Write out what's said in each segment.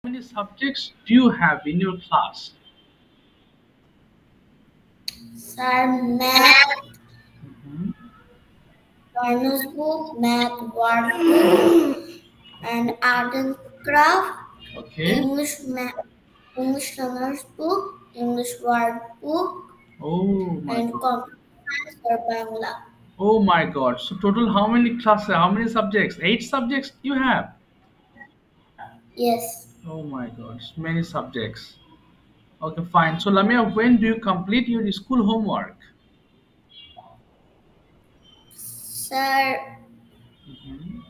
Many subjects do you have in your class? Sir, math, Mhm. learner's book, math workbook, and art and craft, Okay. English English learner's book, English word book, Oh my and god. computer science or Bangla. Oh my god. So total how many classes? How many subjects? 8 subjects you have. Yes. Oh my god. So many subjects. Okay, fine. So Lamia, when do you complete your school homework? Sir, Mhm.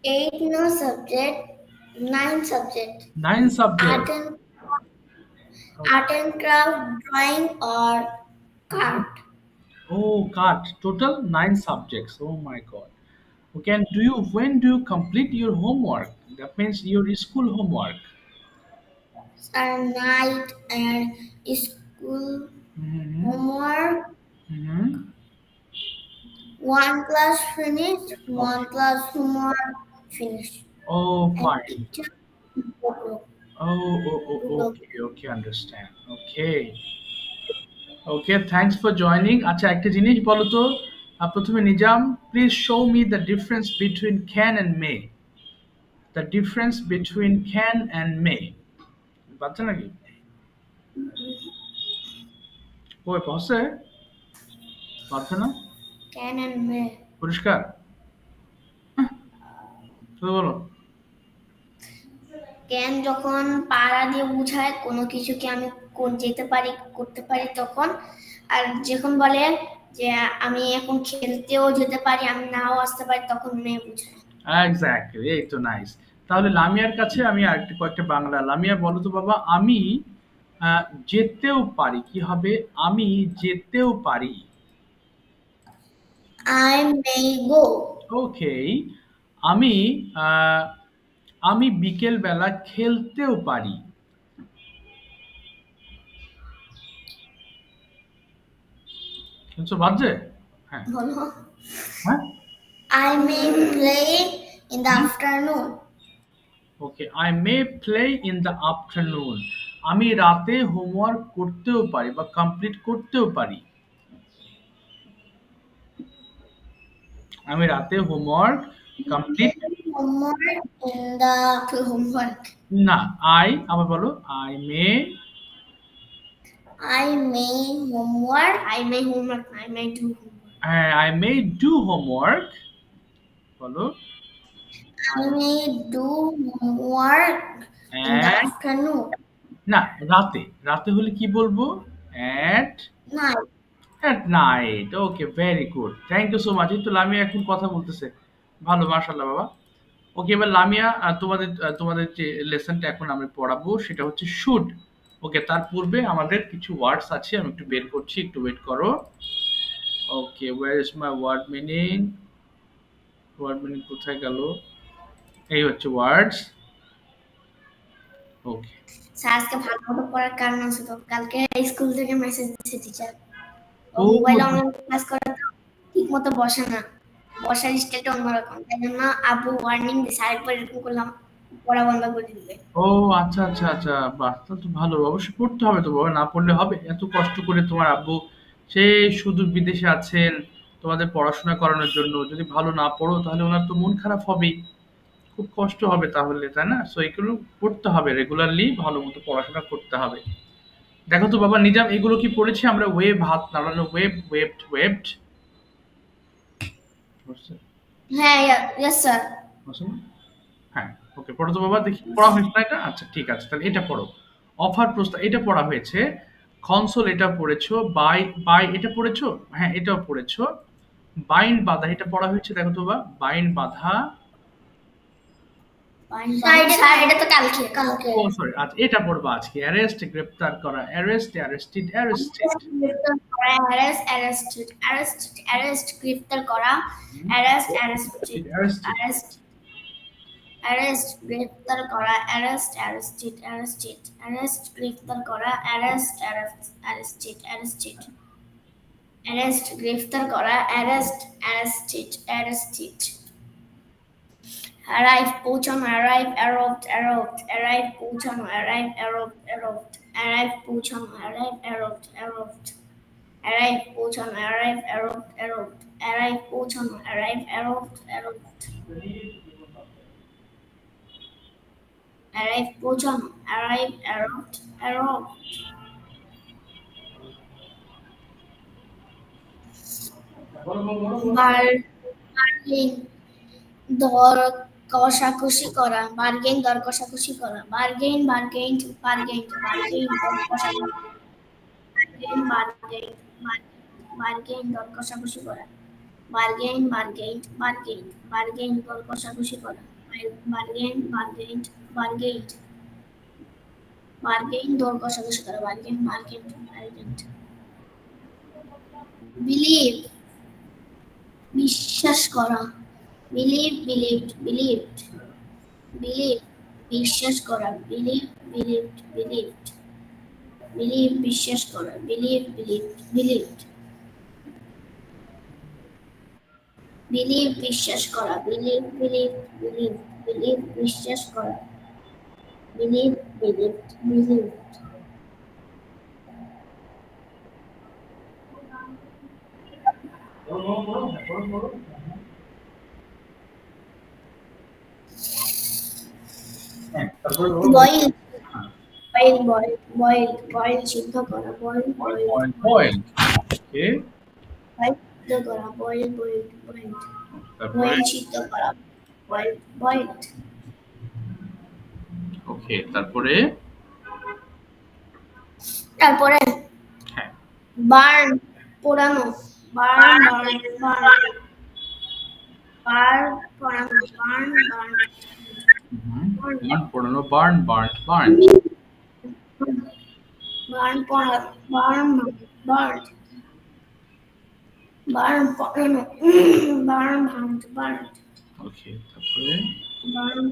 eight no subject, nine subject. 9 subjects. Art and Oh, art and craft, drawing or mhm. cart. Oh, God. Total 9 subjects. Oh my god. Okay, and when do you complete your homework? That means your school homework. Sir, night and school Mm-hmm. homework. Mm-hmm. One class finished, one Okay. class homework finished. Oh, And fine. teacher to Okay, okay, understand. Okay, okay, thanks for joining. আচ্ছা একটা জিনিস বলো তো প্রথমে Nizam please show me the difference between can and may. The difference between can and may. পাচ্ছে নাকি? ওই পাচ্ছে? পাচ্ছে না? can and may. পরিষ্কার? তুমি বলো। Can যখন পাড়া দিয়ে বুঝায় কোনো কিছুকে আমি যেতে পারি করতে পারি তখন, আর যখন বলে যে আমি এখন খেলতেও যেতে পারি আমি নাও আসতে পারি তখন মে বুঝায়। এক্স্যাক্টলি, এই তো নাইস। তাহলে লামিয়ার কাছে আমি আরেকটা কয়েকটা বাংলা। লামিয়া বলো তো বাবা, আমি আহ, যেতেও পারি। কি হবে? আমি যেতেও পারি। I may go. ওকে। আমি আহ, আমি বিকেল বেলা খেলতেও পারি। শুনছো বাজছে? হ্যাঁ। বলো। হ্যাঁ। I may play in the afternoon. Okay, I may play in the afternoon. আমি রাতে হোমওয়ার্ক করতেও পারি বা কমপ্লিট করতেও পারি। আমি রাতে homework complete. Homework in the homework. না, আই আবার বলো। I may. I may homework. I may homework. I may do homework. হ্যাঁ, আই মে ডু হোমওয়ার্ক। বলো। I may do homework in the at. afternoon. না, রাতে। রাতে হলে কি বলবো? At. Night. At night. Okay, very good. Thank you so much. এই তো লামিয়া এখন কথা বলতেছে। ভালো, মাশাআল্লাহ বাবা। ওকে, এবার লামিয়া তোমাদের যে লেসনটা এখন আমি পড়াবো সেটা হচ্ছে শুড। ওকে, তার পূর্বে আমাদের কিছু ওয়ার্ডস আছে, আমি একটু বের করছি, একটু ওয়েট করো। Okay, where is my word meaning? Word meaning কোথায় গেল? এই হচ্ছে ওয়ার্ডস। ওকে। স্যার আজকে ভালো মতো পড়ার কারণ আছে তো কালকে স্কুল থেকে মেসেজ দিয়েছে টিচার ও ও মোবাইল অনলাইন ক্লাস করে ঠিক মতো বসে না বসার স্টাইলটা অন্যরকম তাই জন্য আব্বু ওয়ার্নিং দিছে আরেকবার এরকম করলাম পড়া বন্ধ করে দিবে ও আচ্ছা, আচ্ছা, আচ্ছা। বাহ! তাহলে তো ভালো। অবশ্যই পড়তে হবে তো বাবা, না পড়লে হবে? এত কষ্ট করে তোমার আব্বু সেই সুদূর বিদেশে আছেন তোমাদের পড়াশোনা করানোর জন্য। যদি ভালো না পড়ো তাহলে উনার তো মন খারাপ হবেই। খুব কষ্ট হবে তাহলে, তাই না? সো এগুলো পড়তে হবে, রেগুলারলি ভালো মতো পড়াশোনা করতে হবে। দেখো তো বাবা নিজাম, এগুলো কি পড়েছি আমরা? ওয়েভ, হাত নাড়ানো, ওয়েভ, ওয়েবড, ওয়েবড। বুঝছে? হ্যাঁ ইয়েস স্যার বুঝছো না? হ্যাঁ, ওকে, পড়ো তো বাবা দেখি। পড়া হয়েছে না এটা? আচ্ছা, ঠিক আছে। তাহলে এটা পড়ো। অফার প্রস্তাব এটা পড়া হয়েছে। কনসোল এটা পড়েছো। বাই বাই এটা পড়েছো? হ্যাঁ, এটাও পড়েছো। বাইন্ড বাঁধা এটা পড়া হয়েছে, দেখো তো বাবা। বাইন্ড বাঁধা। স্যার এটা তো কালকে কালকে ও সরি, আচ্ছা এটা পড়বা আজকে। অ্যারেস্ট গ্রেপ্তার করা, arrest, arrested, arrested. Arrest arrested arrest arrest গ্রেফতার করা arrest arrested arrested. Arrest arrest গ্রেফতার করা অ্যারেস্ট অ্যারেস্টেড অ্যারেস্টেড অ্যারেস্ট গ্রেফতার করা অ্যারেস্ট অ্যারেস্টেড অ্যারেস্টেড অ্যারেস্ট গ্রেফতার করা অ্যারেস্ট অ্যারেস্টেড অ্যারেস্টেড arrive, পৌঁছানো, arrive, arrived, arrived, arrive, পৌঁছানো, arrive, arrived, arrived, arrive, পৌঁছানো, arrive, arrived, arrived, arrive, পৌঁছানো, arrive, arrived, arrived, arrive, পৌঁছানো, arrive, arrived, arrived, arrive, পৌঁছানো, arrive, arrived, arrived, bargain, দর কষাকষি করা, বার্গেন দর কষাকষি করা, বার্গেন বার্গেন বার্গেন বার্গেন দর কষাকষি, বার্গেন বার্গেন বার্গেন দর কষাকষি করা, বার্গেন বার্গেন বার্গেন বার্গেন দর কষাকষি করা, বার্গেন বার্গেন বার্গেন বার্গেন দর কষাকষি করা, বার্গেন বার্গেন বার্গেন বিলিভ, বিশ্বাস করা, believe, believed, believed, believe, বিশ্বাস করা, believe, believed, believed, believe, বিশ্বাস করা, believe, believed, believed, believe, বিশ্বাস করা, believe, believed, believed, believe, বিশ্বাস করা, believe, believed, believed. Boil, boil, boil, boil, boil সিদ্ধ করা, boil, boil, boil, okay, boil সিদ্ধ করা, বয়েল, বয়েল, বয়েল, তারপরে বয়েল সিদ্ধ করা, বয়েল, বয়েল, ওকে, তারপরে তারপরে হ্যাঁ বার্ন, পোড়ানো, বার্ন, বার্ন, বার্ন, বার্ন, পোড়ানো, বার্ন, বার্ন, বার্ন পড়ানো, বার্ন বার্ন বার্ন, বার্ন পোড়ানো, বার্ন, বার্ন, বার্ন পোড়ানো, বার্ন, বার্ন, বার্ন, ওকে, তারপরে বার্ন,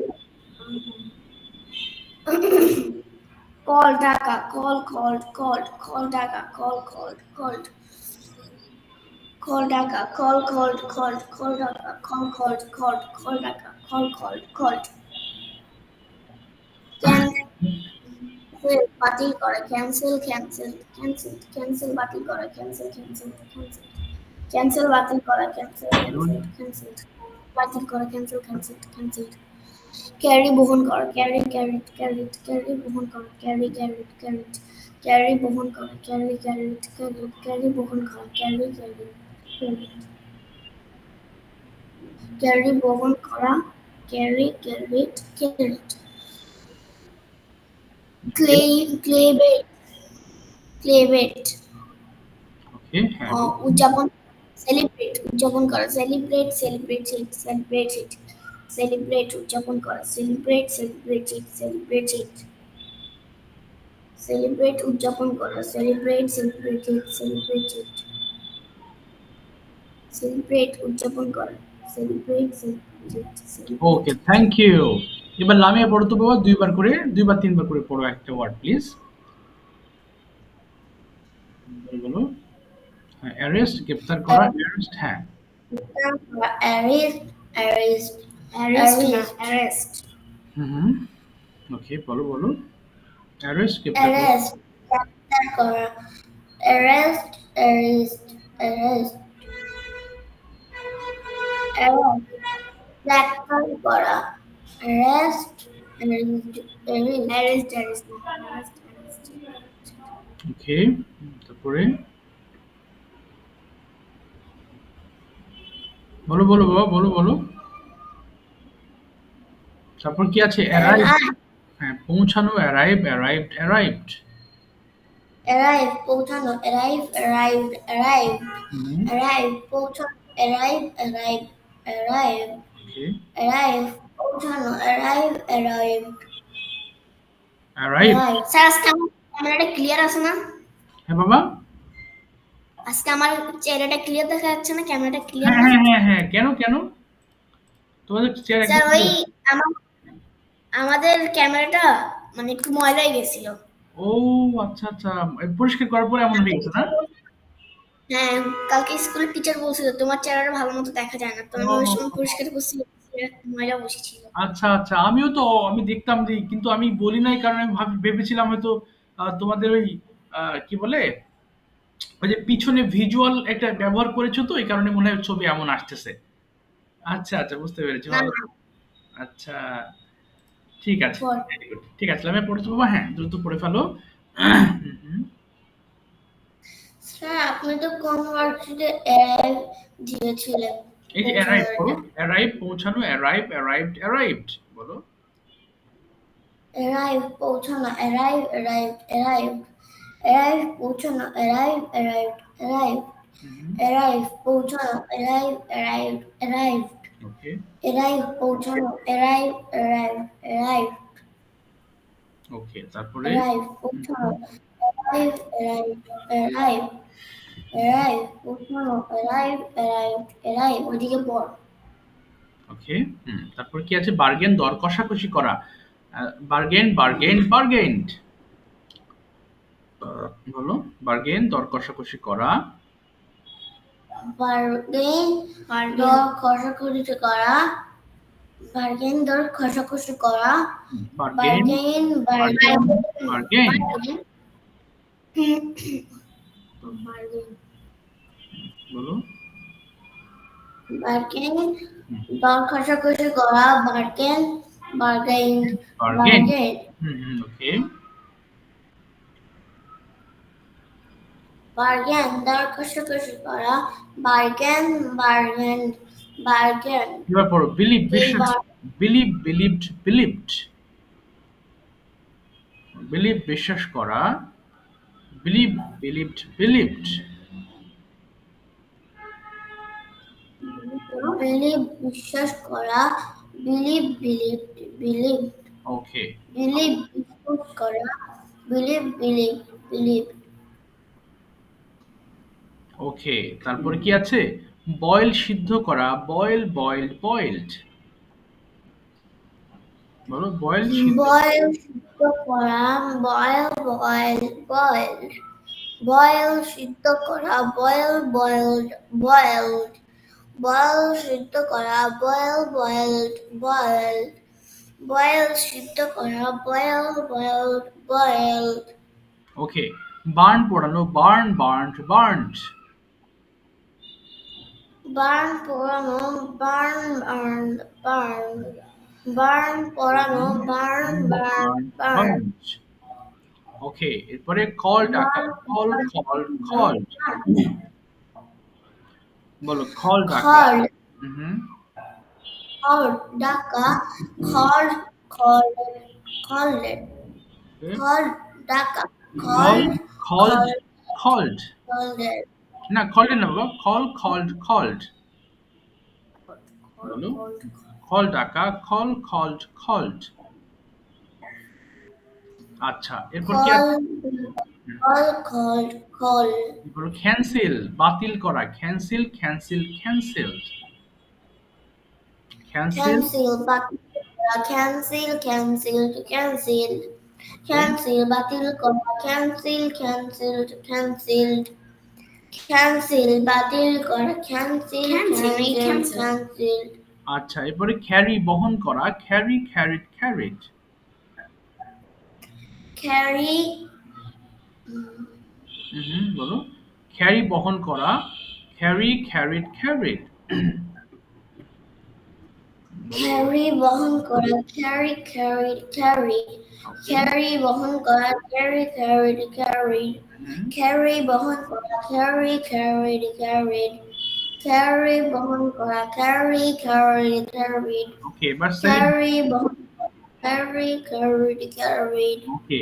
কল টাকা, কল, কল, কল, কল টাকা, কল, কল, কল, কল টাকা, কল, কল, কল, কল টাকা, call, call, call, call টাকা, call, call, call, cancel, বাতিল করা, ক্যান্সেল, ক্যান্সেল, ক্যান্সেল, ক্যান্সেল, বাতিল করা, ক্যান্সেল, ক্যান্সেল, ক্যান্সেল, ক্যান্সেল, বাতিল করা, ক্যান্সেল, ক্যান্সেল, ক্যান্সেল, বাতিল করা, ক্যান্সেল, ক্যান্সেল, ক্যান্সেল, ক্যারি, বহন করা, ক্যারি, ক্যারিট, ক্যারিট, ক্যারি, বহন করা, ক্যারি, ক্যারিট, ক্যারিট, ক্যারি, বহন করা, ক্যারি, ক্যারিট, ক্যারিট, ক্যারি, বহন করা, ক্যারি, ক্যারিট, ক্যারিট, ক্যারি, বহন করা, ক্যারি, ক্যারিট, ক্যারিট, ক্লেবেট, ক্লেবেট, ওকে, হ্যাঁ উদযাপন, সেলিব্রেট, উদযাপন করা, celebrate, celebrate it, celebrate it, celebrate, উদযাপন করা, celebrate, celebrate it, celebrate it, celebrate, উদযাপন করা, celebrate, celebrate it, celebrate it, celebrate, উদযাপন করা, celebrate, celebrate it, okay, thank you. এবার লামিয়া পড়ো তো বাবা, দুইবার করে, দুইবার তিনবার করে পড়ো একটা ওয়ার্ড প্লিজ। বলো, হ্যাঁ, অ্যারেস্ট, গ্রেফতার করা, অ্যারেস্ট, হ্যাঁ, অ্যারেস্ট, অ্যারেস্ট, অ্যারেস্ট, অ্যারেস্ট, হুম, ওকে, বলো বলো, অ্যারেস্ট, গ্রেফতার করা, অ্যারেস্ট, গ্রেফতার করা, অ্যারেস্ট, অ্যারেস্ট, অ্যারেস্ট, গ্রেফতার করা, অ্যারেস্ট, অ্যারেস্ট, অ্যারেস্ট, অ্যারেস্ট, ওকে, তারপরে বলো বলো বাবা, বলো বলো, তারপর কি আছে? অ্যারাইভ, হ্যাঁ, পৌঁছানো, অ্যারাইভ, অ্যারাইভড, অ্যারাইভড, arrive, পৌঁছানো, arrive, arrived, arrive, হুম, arrive, পৌঁছানো, arrive, arrive, arrive, ওকে, arrive, পৌঁছানো, arrive, arrive, arrive, arrive. Sir আজকে আমার ক্যামেরাটা ক্লিয়ার আছে না? হ্যাঁ বাবা, আজকে আমার চেহারাটা ক্লিয়ার দেখা যাচ্ছে না? ক্যামেরাটা ক্লিয়ার হ্যাঁ না? হ্যাঁ হ্যাঁ হ্যাঁ, কেন কেন তোমাদের চেয়ার স্যার একদম ওই আমাদের ক্যামেরাটা মানে একটু ময়লা হয়ে গেছিল। ও আচ্ছা আচ্ছা, পরিষ্কার করার পরে এমন হয়ে গেছে না? হ্যাঁ, কালকে স্কুলের টিচার বলছিল তোমার চেহারাটা ভালো মতো দেখা যায় না, তো আমি ওই সময় পরিষ্কার করছি। ময়লা বসেছিল। আচ্ছা আচ্ছা, আমি দেখতাম যে, কিন্তু আমি বলি নাই কারণ আমি ভেবেছিলাম হয়তো তোমাদের ওই কি বলে, ওই যে পিছনে ভিজুয়াল একটা ব্যবহার করেছো, তো এই কারণে মনে হয় ছবি এমন আসতেছে। আচ্ছা আচ্ছা, বুঝতে পেরেছি, না ভালো। না, আচ্ছা, ঠিক আছে, পর ভেরি গুড, ঠিক আছে, আমি পড়ে দেবো, হ্যাঁ দ্রুত পড়ে ফেলো। হুম, হুম। স্যার আপনি তো কোন ওয়ার্কশিটে অ্যারাইভ দিয়েছিলেন? এই যে অ্যারাইভ পৌঁছানোর করো, অ্যারাইভ পৌঁছানো, অ্যারাইভ, অ্যারাইভড, অ্যারাইভড বলো। অ্যারাইভ পৌঁছানো, অ্যারাইভ অ্যারাইভ অ্যারাইভ অ্যারাইভ পৌঁছানো, অ্যারাইভ অ্যারাইভ অ্যারাইভ হুম, অ্যারাইভ পৌঁছানো, অ্যারাইভ অ্যারাইভ অ্যারাইভ ওকে, অ্যারাইভ পৌঁছানো, অ্যারাইভ অ্যারাইভ অ্যারাইভ ওকে, তারপরে অ্যারাইভ পৌঁছানো, অ্যারাইভ অ্যারাইভ অ্যারাইভ অ্যারাইভ পৌঁছানো, অ্যারাইভ অ্যারাইভ অ্যারাইভ ওইদিকে পড়। ওকে, হুম, তারপর কি আছে? বার্গেন, দর কষাকষি করা। বার্গেন, বার্গেন, বার্গেন্ড বলো। বার্গেন, দর কষাকষি করা। বার্গেন দর কষাকষি করা, বার্গেন দর কষাকষি করা, bargain, bargain bargain bargain bargain বলো। বার্গেন দর কষাকষি করা, বার্গেন বার্গেন বার্গেন, বার্গেন হুম হুম, ওকে। বার্গেন দর কষাকষি করা, বার্গেন বার্গেন বার্গেন এবার পড়ো, বিলিভ, এই বিশ্বাস। Believe, believed, believed. বিলিভ, বিশ্বাস করা। Believe, believed, believed. বিলিভ বিশ্বাস করা, বিলিভ বিলিভ বিলিভ ওকে, বিলিভ বিশ্বাস করা, বিলিভ বিলিভ বিলিভ ওকে, তারপরে কি আছে? বয়েল, সিদ্ধ করা। বয়েল, বয়েলড, বয়েলড বলো। বয়েল, সিদ্ধ। বয়েল সিদ্ধ করা, বয়েল বয়েল বয়েল বয়েল সিদ্ধ করা, বয়েল বয়েলড বয়েলড বয়েল সিদ্ধ করা, বয়েল বয়েলড বয়েলড বয়েল সিদ্ধ করা, বয়েল বয়েলড বয়েলড ওকে, বার্ন, পোড়ানো। বার্ন, বার্নড, বার্নড বার্ন পোড়ানো, বার্ন বার্ন বার্ন বার্ন পোড়ানো, বার্ন বার্ন বার্ন বার্নড ওকে, এরপরে কল, ডাকা। কল, কল, কল্ড বলো। কল, ডাকা। খড় হুম, খড় ডাকা, খড় খড় খড় খড় ডাকা, কল, খড় কল্ড, খড় কল্ড খড় না, কল্ড না বাবা, কল, কল্ড, কল্ড বলো। কল, ডাকা। কল, কল্ড, কল্ড আচ্ছা, এরপর কি খল আছে? খল খল খল বলো ক্যান্সেল, বাতিল করা। Cancel, cancel, cancelled. Cancel, cancel বাতিল করা, ক্যান্সেল ক্যান্সেল ক্যান্সেল ওকে, ক্যান্সেল বাতিল করা, ক্যান্সেল ক্যান্সেল ক্যান্সেল ক্যান্সেল বাতিল করা, ক্যান্সেল ক্যান্সেল ক্যান্সেল আচ্ছা, এরপরে ক্যারি, বহন করা। ক্যারি, ক্যারিড, ক্যারিড ক্যারি হুম, বলো। ক্যারি, বহন করা। ক্যারি, ক্যারিড, ক্যারিড বলো। ক্যারি বহন করা, ক্যারি ক্যারিড ক্যারি ওকে, ক্যারি বহন করা, ক্যারি ক্যারিড ক্যারিড হুম, ক্যারি বহন করা, ক্যারি ক্যারিড ক্যারিড ক্যারি বহন করা, ক্যারি ক্যারিড ক্যারিড ওকে, এবার ক্যারি বহন করা, ক্যারি ক্যারিড ক্যারিড ওকে,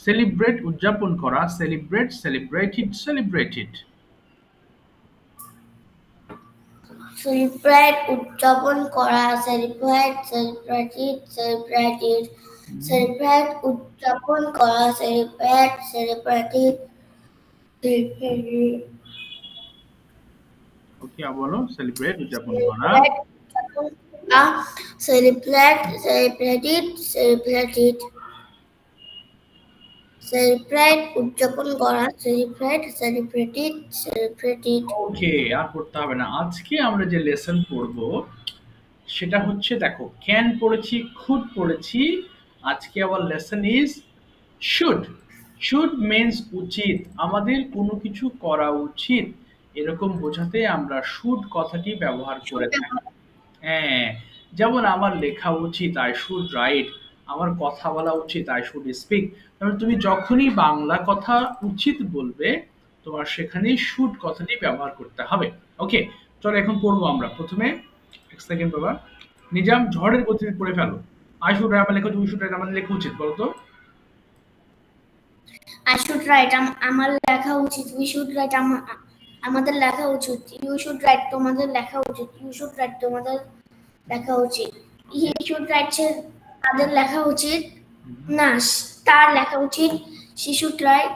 সেলিব্রেট, উদযাপন করা। সেলিব্রেট, সেলিব্রেটেড, সেলিব্রেটেড সেলিব্রেট উদযাপন করা, সেলিব্রেট সেলিব্রেটেড সেলিব্রেটেড সেলিব্রেট উদযাপন করা, সেলিব্রেট সেলিব্রেটেড সেলিব্রেটেড ওকে, বলো। সেলিব্রেট, উদযাপন করা। celebrate celebrated celebrated celebrate উদযাপন করা, celebrate celebrated celebrated ওকে, আর পড়তে হবে না। আজকে আমরা যে লেসন পড়বো সেটা হচ্ছে দেখো ক্যান পড়েছি, খুড পড়েছি, আজকে আবার lesson is should. Should means উচিত, আমাদের কোনো কিছু করা উচিত এরকম বোঝাতে আমরা শুড কথাটি ব্যবহার করে থাকি। হ্যাঁ, যেমন আমার লেখা উচিত, আই শুড রাইট। আমার কথা বলা উচিত, আই শুড স্পিক। তাহলে তুমি যখনই বাংলা কথা উচিত বলবে, তোমার সেখানে শুড কথাটি ব্যবহার করতে হবে। ওকে, চলো এখন পড়বো আমরা। প্রথমে এক সেকেন্ড বাবা, নিজাম ঝড়ের গতিতে পড়ে ফেলো। আই শুড রাইট আমার লেখা, উই শুড রাইট আমাদের লেখা উচিত, বলো তো? আই শুড রাইট আমার লেখা উচিত, উই শুড রাইট আমাদের লেখা উচিত, ইউ শুড রাইট তোমাদের লেখা উচিত, ইউ শুড রাইট তোমাদের লেখা উচিত, হি শুড রাইট তাদের লেখা উচিত, না তার লেখা উচিত, শি শুড রাইট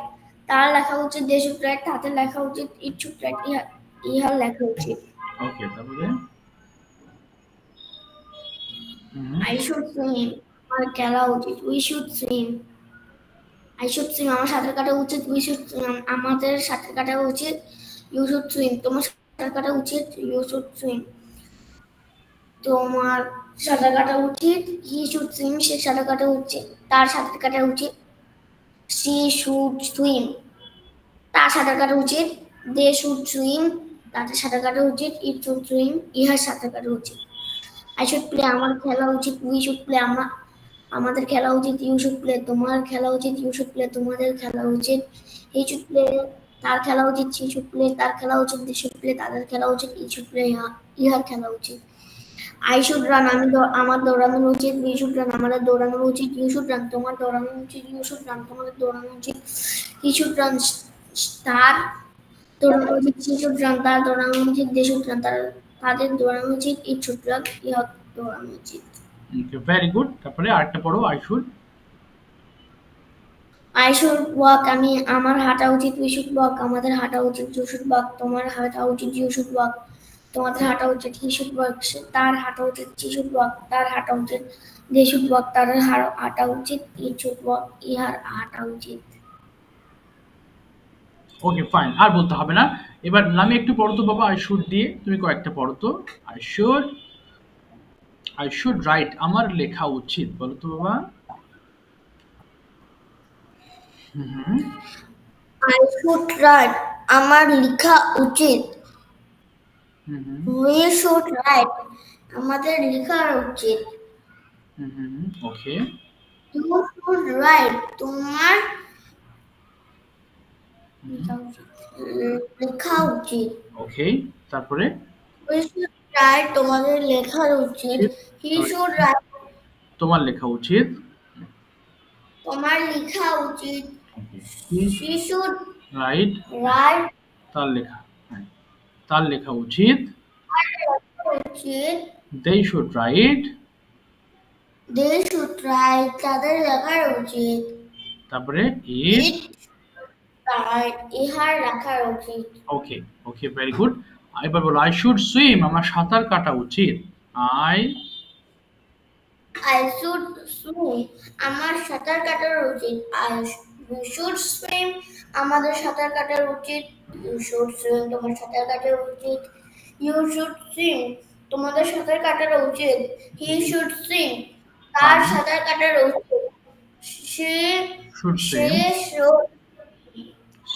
তার লেখা উচিত, দে শুড রাইট তাদের লেখা উচিত, ইট শুড রাইট ইহার লেখা উচিত। ওকে, তারপরে আই শুড সুইম আমার খেলা উচিত, we should swim I should swim আমার সাঁতার কাটা উচিত, উই শুড সুইম আমাদের সাঁতার কাটা উচিত, ইউ শুড সুইম তোমার সাঁতার কাটা উচিত, ইউ শুড সুইম তোমার সাঁতার কাটা উচিত, হি শুড সুইম সে সাঁতার কাটা উচিত, তার সাঁতার কাটা উচিত, শি শুড সুইম তার সাঁতার কাটা উচিত, দে শুড সুইম তাদের সাঁতার কাটা উচিত, ইট শুড সুইম ইহার সাঁতার কাটা উচিত। আই শুড প্লে আমার খেলা উচিত, উই শুড প্লে আমাদের খেলা উচিত, ইউ শুড প্লে তোমার খেলা উচিত, ইউ শুড প্লে তোমাদের খেলা উচিত, হি শুড প্লে তার খেলা উচিত, শি শুড প্লে তার খেলা উচিত, দে শুড প্লে তাদের খেলা উচিত, ই শুড প্লে ইহার খেলা উচিত। আই শুড রান আমার দৌড়ানো উচিত, উই শুড রান আমাদের দৌড়ানো উচিত, ইউ শুড রান তোমার দৌড়ানো উচিত, ইউ শুড রান তোমাদের দৌড়ানো উচিত, হি শুড রান তার দৌড়ানো উচিত, শি শুড রান তার দৌড়ানো উচিত, দে শুড রান তাদের দৌড়ানো উচিত, ইট শুড রান ইহার দৌড়ানো উচিত। Very good. তারপরে আরেকটা পড়ো, I should. I should walk আমার হাঁটা উচিত, উই শুড ওয়াক আমাদের হাঁটা উচিত, ইউ শুড ওয়াক তোমার হাঁটা উচিত, ইউ শুড ওয়াক তোমাদের হাঁটা উচিত, হি শুড ওয়াক তার হাঁটা উচিত, শি শুড ওয়াক তার হাঁটা উচিত, দে শুড ওয়াক তাদের হাঁটা উচিত, ইট শুড ওয়াক ইহার হাঁটা উচিত। ওকে ফাইন, আর বলতে হবে না। এবার আমি একটু পড়ো তো বাবা, আই শুড দিয়ে তুমি কয়েকটা পড়ো তো। আই শুড রাইট আমার লেখা উচিত, বলো তো বাবা। আই শুড রাইট আমার লেখা উচিত, উই শুড রাইট আমাদের লেখা উচিত, ওকে, ইউ শুড রাইট তোমার লেখা উচিত, ওকে, তারপরে উই শুড রাইট তোমাদের লেখা উচিত, হি শুড রাইট তোমার লেখা উচিত, তোমার লেখা উচিত, শি শুড রাইট রাইট তার লেখা, হ্যাঁ, তার লেখা উচিত, উচিত, they should write, they should write তাদের লেখা উচিত, তারপরে ইট রাইট ইহার লেখা উচিত। Okay, okay, very good. এবার বলো আই শুড সুইম আমার সাঁতার কাটা উচিত, আই আই শুড সুইম আমার সাঁতার কাটার উচিত, ইউ শুড সুইম আমাদের সাঁতার কাটার উচিত, ইউ শুড সুইম তোমার সাঁতার কাটার উচিত, ইউ শুড সুইম তোমাদের সাঁতার কাটার উচিত, হি শুড সুইম তার সাঁতার কাটার উচিত, সে should সে swim,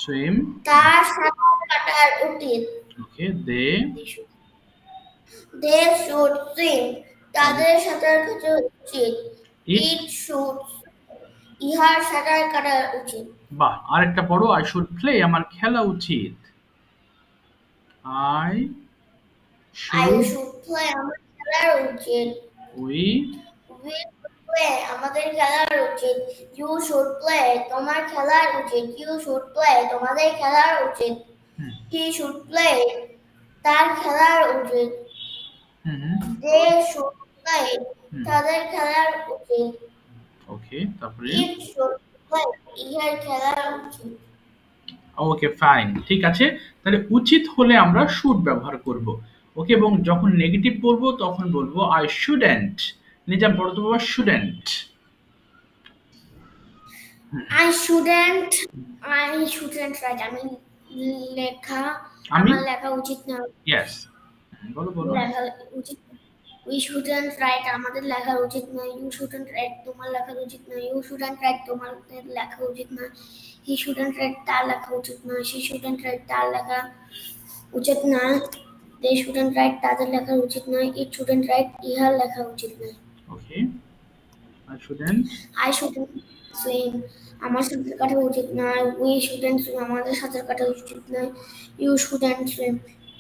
swim, তার সাঁতার কাটার উচিত, ওকে, they দে শুড সুইম তাদের সাঁতার কাটা উচিত, it, ইট শুড ইহার সাঁতার কাটা উচিত। বাহ, আরেকটা পড়ো, আই শুড প্লে আমার খেলা উচিত, I I should should play আমার খেলার উচিত, উই উই শুড প্লে আমাদের খেলার উচিত, ইউ শুড প্লে তোমার খেলার উচিত, ইউ শুড প্লে তোমাদের খেলার উচিত, হি শুড প্লে তার খেলার উচিত, দে শুড প্লে তাদের খেলার উচিত, ওকে, তারপরে ইট শুড প্লে ইহার খেলার উচিত। ওকে ফাইন, ঠিক আছে। তাহলে উচিত হলে আমরা শুড ব্যবহার করব। ওকে, এবং যখন নেগেটিভ বলবো তখন বলবো আই শুডেন্ট। নিজাম পড়ো তো বাবা, শুডেন্ট। I shouldn't write আমি লেখা আমি আমার লেখা উচিত না, ইয়েস, বলো বলো। লেখা উচিত উই শুডন্ট রাইট আমাদের লেখা উচিত নয়। ইউ শুডন্ট রাইট তোমার লেখা উচিত নয়। ইউ শুডন্ট রাইট তোমার লেখা উচিত নয়। হি শুডন্ট রাইট তার লেখা উচিত নয়। শি শুডন্ট রাইট তার লেখা উচিত নয়। দে শুডন্ট রাইট তাদের লেখা উচিত নয়। ইট শুডন্ট রাইট ইহার লেখা উচিত নয়। ওকে, আই শুডন্ট সুইম আমার সাঁতার কাটা উচিত নয়। উই শুডন্ট সুইম আমাদের সাঁতার কাটা উচিত নয়। ইউ শুডন্ট সুইম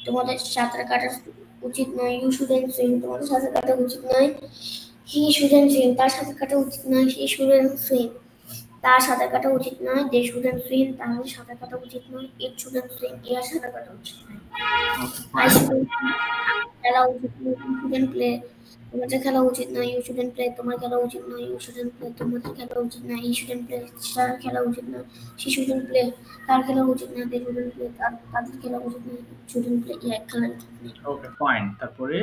তোমাদের সাঁতার কাটা উচিত নয়। ইউ শুডন্ট সুইম তোমাদের সাঁতার কাটা উচিত নয়। হি শুডন্ট সুইম তার সাঁতার কাটা উচিত নয়। হি শুডন্ট সুইম তার সাঁতার কাটা উচিত নয়। দে শুডন্ট সুইম তাহলে সাঁতার কাটা উচিত নয়। ইট শুডন্ট সুইম এর সাঁতার কাটা উচিত নয়। আই শুডন্ট খেলা উচিত নয়। ইউ শুডন্ট প্লে তোমাদের খেলা উচিত নয়। ইউ শুডন্ট প্লে তোমার খেলা উচিত নয়। ইউ শুডন্ট প্লে তোমাদের খেলা উচিত নয়। হি শুডন্ট প্লে তার খেলা উচিত নয়। শি শুডন্ট প্লে তার খেলা উচিত নয়। দে শুডন্ট প্লে তাদের খেলা উচিত নয়। শুডন্ট প্লে ইয়া খেলা উচিত নয়। Okay fine. তারপরে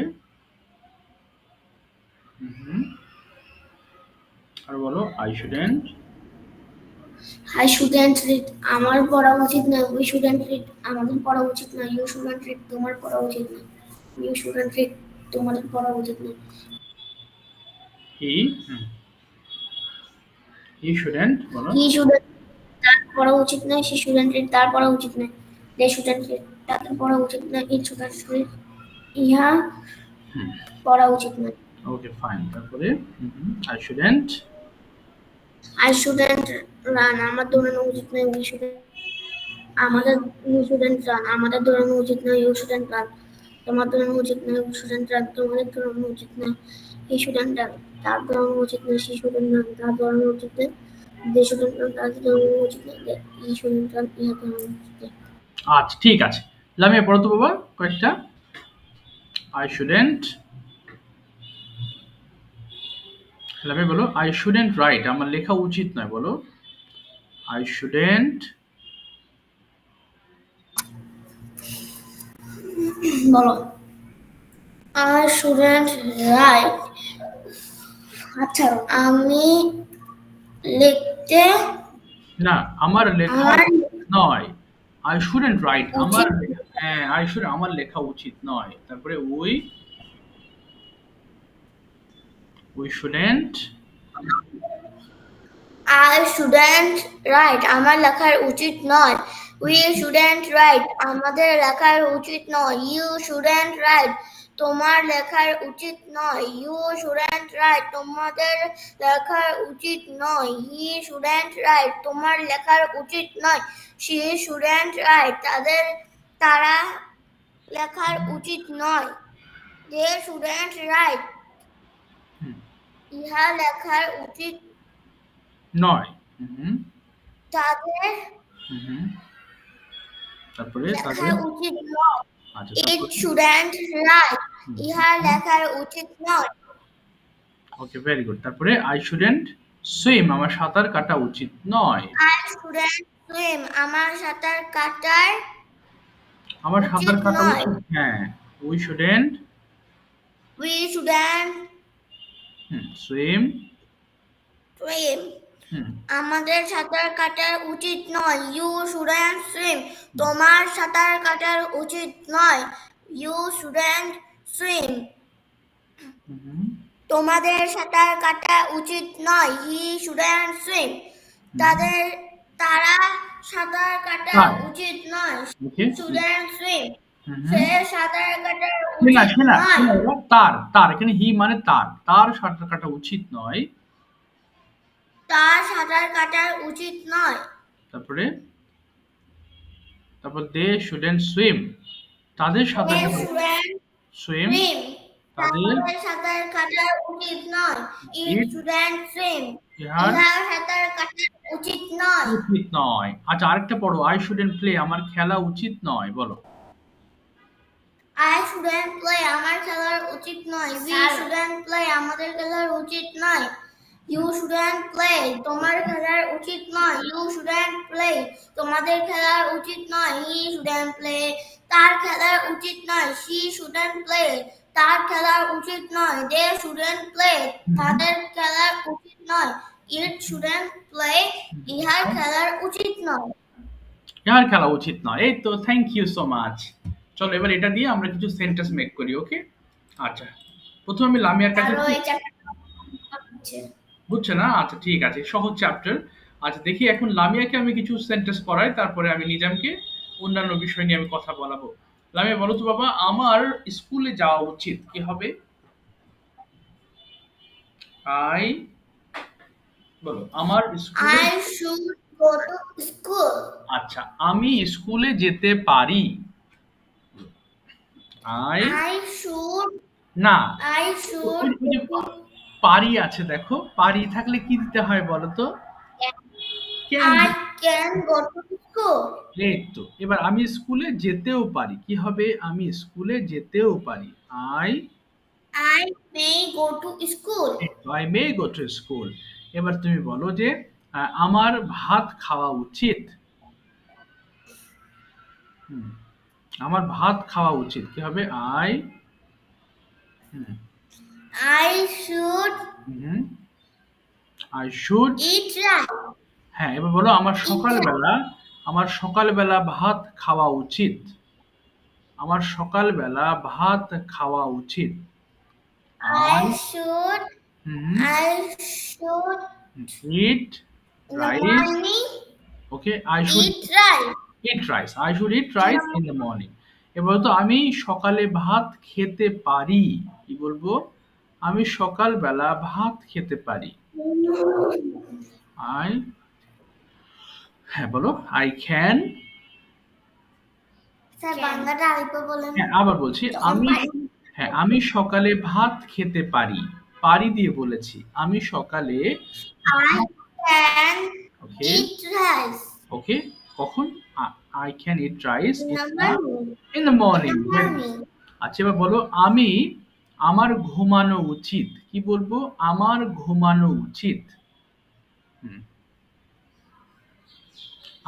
আর বলো I shouldn't I shouldn't read আমার পড়া উচিত নয়। উই শুডন্ট রিড আমাদের পড়া উচিত নয়। ইউ শুডন্ট রিড তোমার পড়া উচিত নয়। ইউ শুডন্ট রিড তোমাদের পড়া উচিত নয়। হি শুডন্ট বলো হি শুডন্ট তার পড়া উচিত নয়। শি শুডন্ট রিড তার পড়া উচিত নয়। দে শুডন্ট রিড তাদের পড়া উচিত নয়। ইট শুডন্ট রিড ইহা পড়া উচিত নয়। Okay fine. তারপরে আই শুডন্ট রান আমার দৌড়ানো উচিত নয়। উই শুডন্ট রান আমাদের দৌড়ানো উচিত নয়। ইউ শুডন্ট রান তোমার দৌড়ানো উচিত নয়। ইউ শুডন্ট রান তোমাদের দৌড়ানো উচিত নয়। হি শুডন্ট রান তার দৌড়ানো উচিত নয়। শি শুডন্ট রান তার দৌড়ানো উচিত নয়। দে শুডন্ট রান তাদের দৌড়ানো উচিত নয়। হি শুডন্ট রান ইহা দৌড়ানো উচিত নয়। আচ্ছা ঠিক আছে, লামিয়া পড়ো তো বাবা কয়েকটা। আই শুডন্ট লামিয়া বলো আই শুডন্ট রাইট আমার লেখা উচিত নয়। বলো আই শুডন্ট বলো আই শুডন্ট রাইট আচ্ছা আমি লিখতে না আমার লেখা আমার নয়। আই শুডন্ট রাইট আমার উচিত হ্যাঁ আমার লেখা উচিত নয়। তারপরে we shouldn't I shouldn't right আমার লেখার উচিত নয়। উই শুডন্ট রাইট আমাদের লেখার উচিত নয়। ইউ শুডন্ট রাইট তোমার লেখার উচিত নয়। ইউ শুডন্ট রাইট তোমাদের লেখার উচিত নয়। হি শুডন্ট রাইট তোমার লেখার উচিত নয়। শি শুডন্ট রাইট তারা লেখার উচিত নয়। দে শুডন্ট রাইট ইহা লেখার উচিত নয়। তাদের তারপরে লেখার উচিত নয়। ইট শুডন্ট রাইট ইহা লেখার উচিত নয়। ওকে ভেরি গুড। তারপরে আই শুডন্ট সুইম আমার সাঁতার কাটা উচিত নয়। আই শুডন্ট সুইম আমার সাঁতার কাটার সাঁতার কাটা নয়। উচিত হ্যাঁ। উই শুডন্ট সুইম আমাদের সাঁতার কাটার উচিত নয়। ইউ শুডন্ট সুইম তোমার সাঁতার কাটার উচিত নয়। ইউ শুডন্ট সুইম তোমাদের সাঁতার কাটা উচিত নয়। হি শুডন্ট সুইম তারা সাঁতার কাটা উচিত নয়। শুডন্ট সুইম সে সাঁতার কাটার উচিত নয়। তার এখানে হি মানে তার সাঁতার কাটা উচিত নয়। তার সাঁতার কাটার উচিত নয়। তারপর দে শুডন্ট সুইম তাদের সাঁতার সুইম তাদের সাঁতার কাটার উচিত নয়। ইট শুডন্ট সুইম ইহার সাঁতার কাটার উচিত নয়। আচ্ছা আরেকটা পড়ো। আই শুডন্ট প্লে আমার খেলা উচিত নয়। বলো আই শুডন্ট প্লে আমার খেলার উচিত নয়। উই শুডন্ট প্লে আমাদের খেলার উচিত নয়। ইউ শুডন্ট প্লে তোমার খেলার উচিত নয়। ইউ শুডন্ট প্লে তোমাদের খেলার উচিত নয়। হি শুডন্ট প্লে তার খেলার উচিত নয়। শি শুডন্ট প্লে তার খেলার উচিত নয়। দে শুডন্ট প্লে তাদের খেলার উচিত নয়। ইট শুডন্ট প্লে ইহার খেলার উচিত নয়। ইহার খেলা উচিত নয়। এই তো থ্যাংক ইউ সো মাচ। চলো এবার এটা দিয়ে আমরা কিছু সেন্টেন্স মেক করি। ওকে আচ্ছা প্রথমে আমি লামিয়ার কাছে আরো এই চ্যাপ্টারটা হচ্ছে। বুঝছে না? আচ্ছা ঠিক আছে, সহজ চ্যাপ্টার। আচ্ছা দেখি এখন লামিয়াকে আমি কিছু সেন্টেন্স পড়াই, তারপরে আমি নিজামকে অন্যান্য বিষয় নিয়ে আমি কথা বলাবো। লামিয়া বলো তো বাবা, আমার স্কুলে যাওয়া উচিত, কি হবে? আই, বলো আমার স্কুলে। I should go to school. আচ্ছা, আমি স্কুলে যেতে পারি। আই, I should না, I ওই should ওই যে পারি আছে, দেখো পারি থাকলে কি দিতে হয় বলো তো? Can. I can go to school. এই তো, এবার আমি স্কুলে যেতেও পারি, কি হবে? আমি স্কুলে যেতেও পারি। I, I may go to school. I may go to school. এবার তুমি বলো যে আমার ভাত খাওয়া উচিত। হুম, আমার ভাত খাওয়া উচিত, কি হবে? I, hmm, I should hmm, I should. eat rice. হ্যাঁ, এবার বলো আমার সকালবেলা ভাত খাওয়া উচিত। আমার সকালবেলা ভাত খাওয়া উচিত। I, I should hmm, I should it in the rice. morning okay, I should eat rice. Eat rice. I should eat rice in the morning. এবার তো আমি সকালে ভাত খেতে পারি, কি বলবো? আমি সকালবেলা ভাত খেতে পারি। আই, হ্যাঁ বলো, আই ক্যান। স্যার বাংলাটা আরেকবার বলেন। হ্যাঁ আবার বলছি, তখন আমি, পারি। হ্যাঁ আমি সকালে ভাত খেতে পারি। পারি দিয়ে বলেছি, আমি সকালে। I can okay, eat rice ওকে, কখন? I can eat rice in the morning. In the In morning. the morning. আচ্ছা এবার বলো, আমি, আমার ঘুমানো উচিত, কি বলবো? আমার ঘুমানো উচিত। হুম,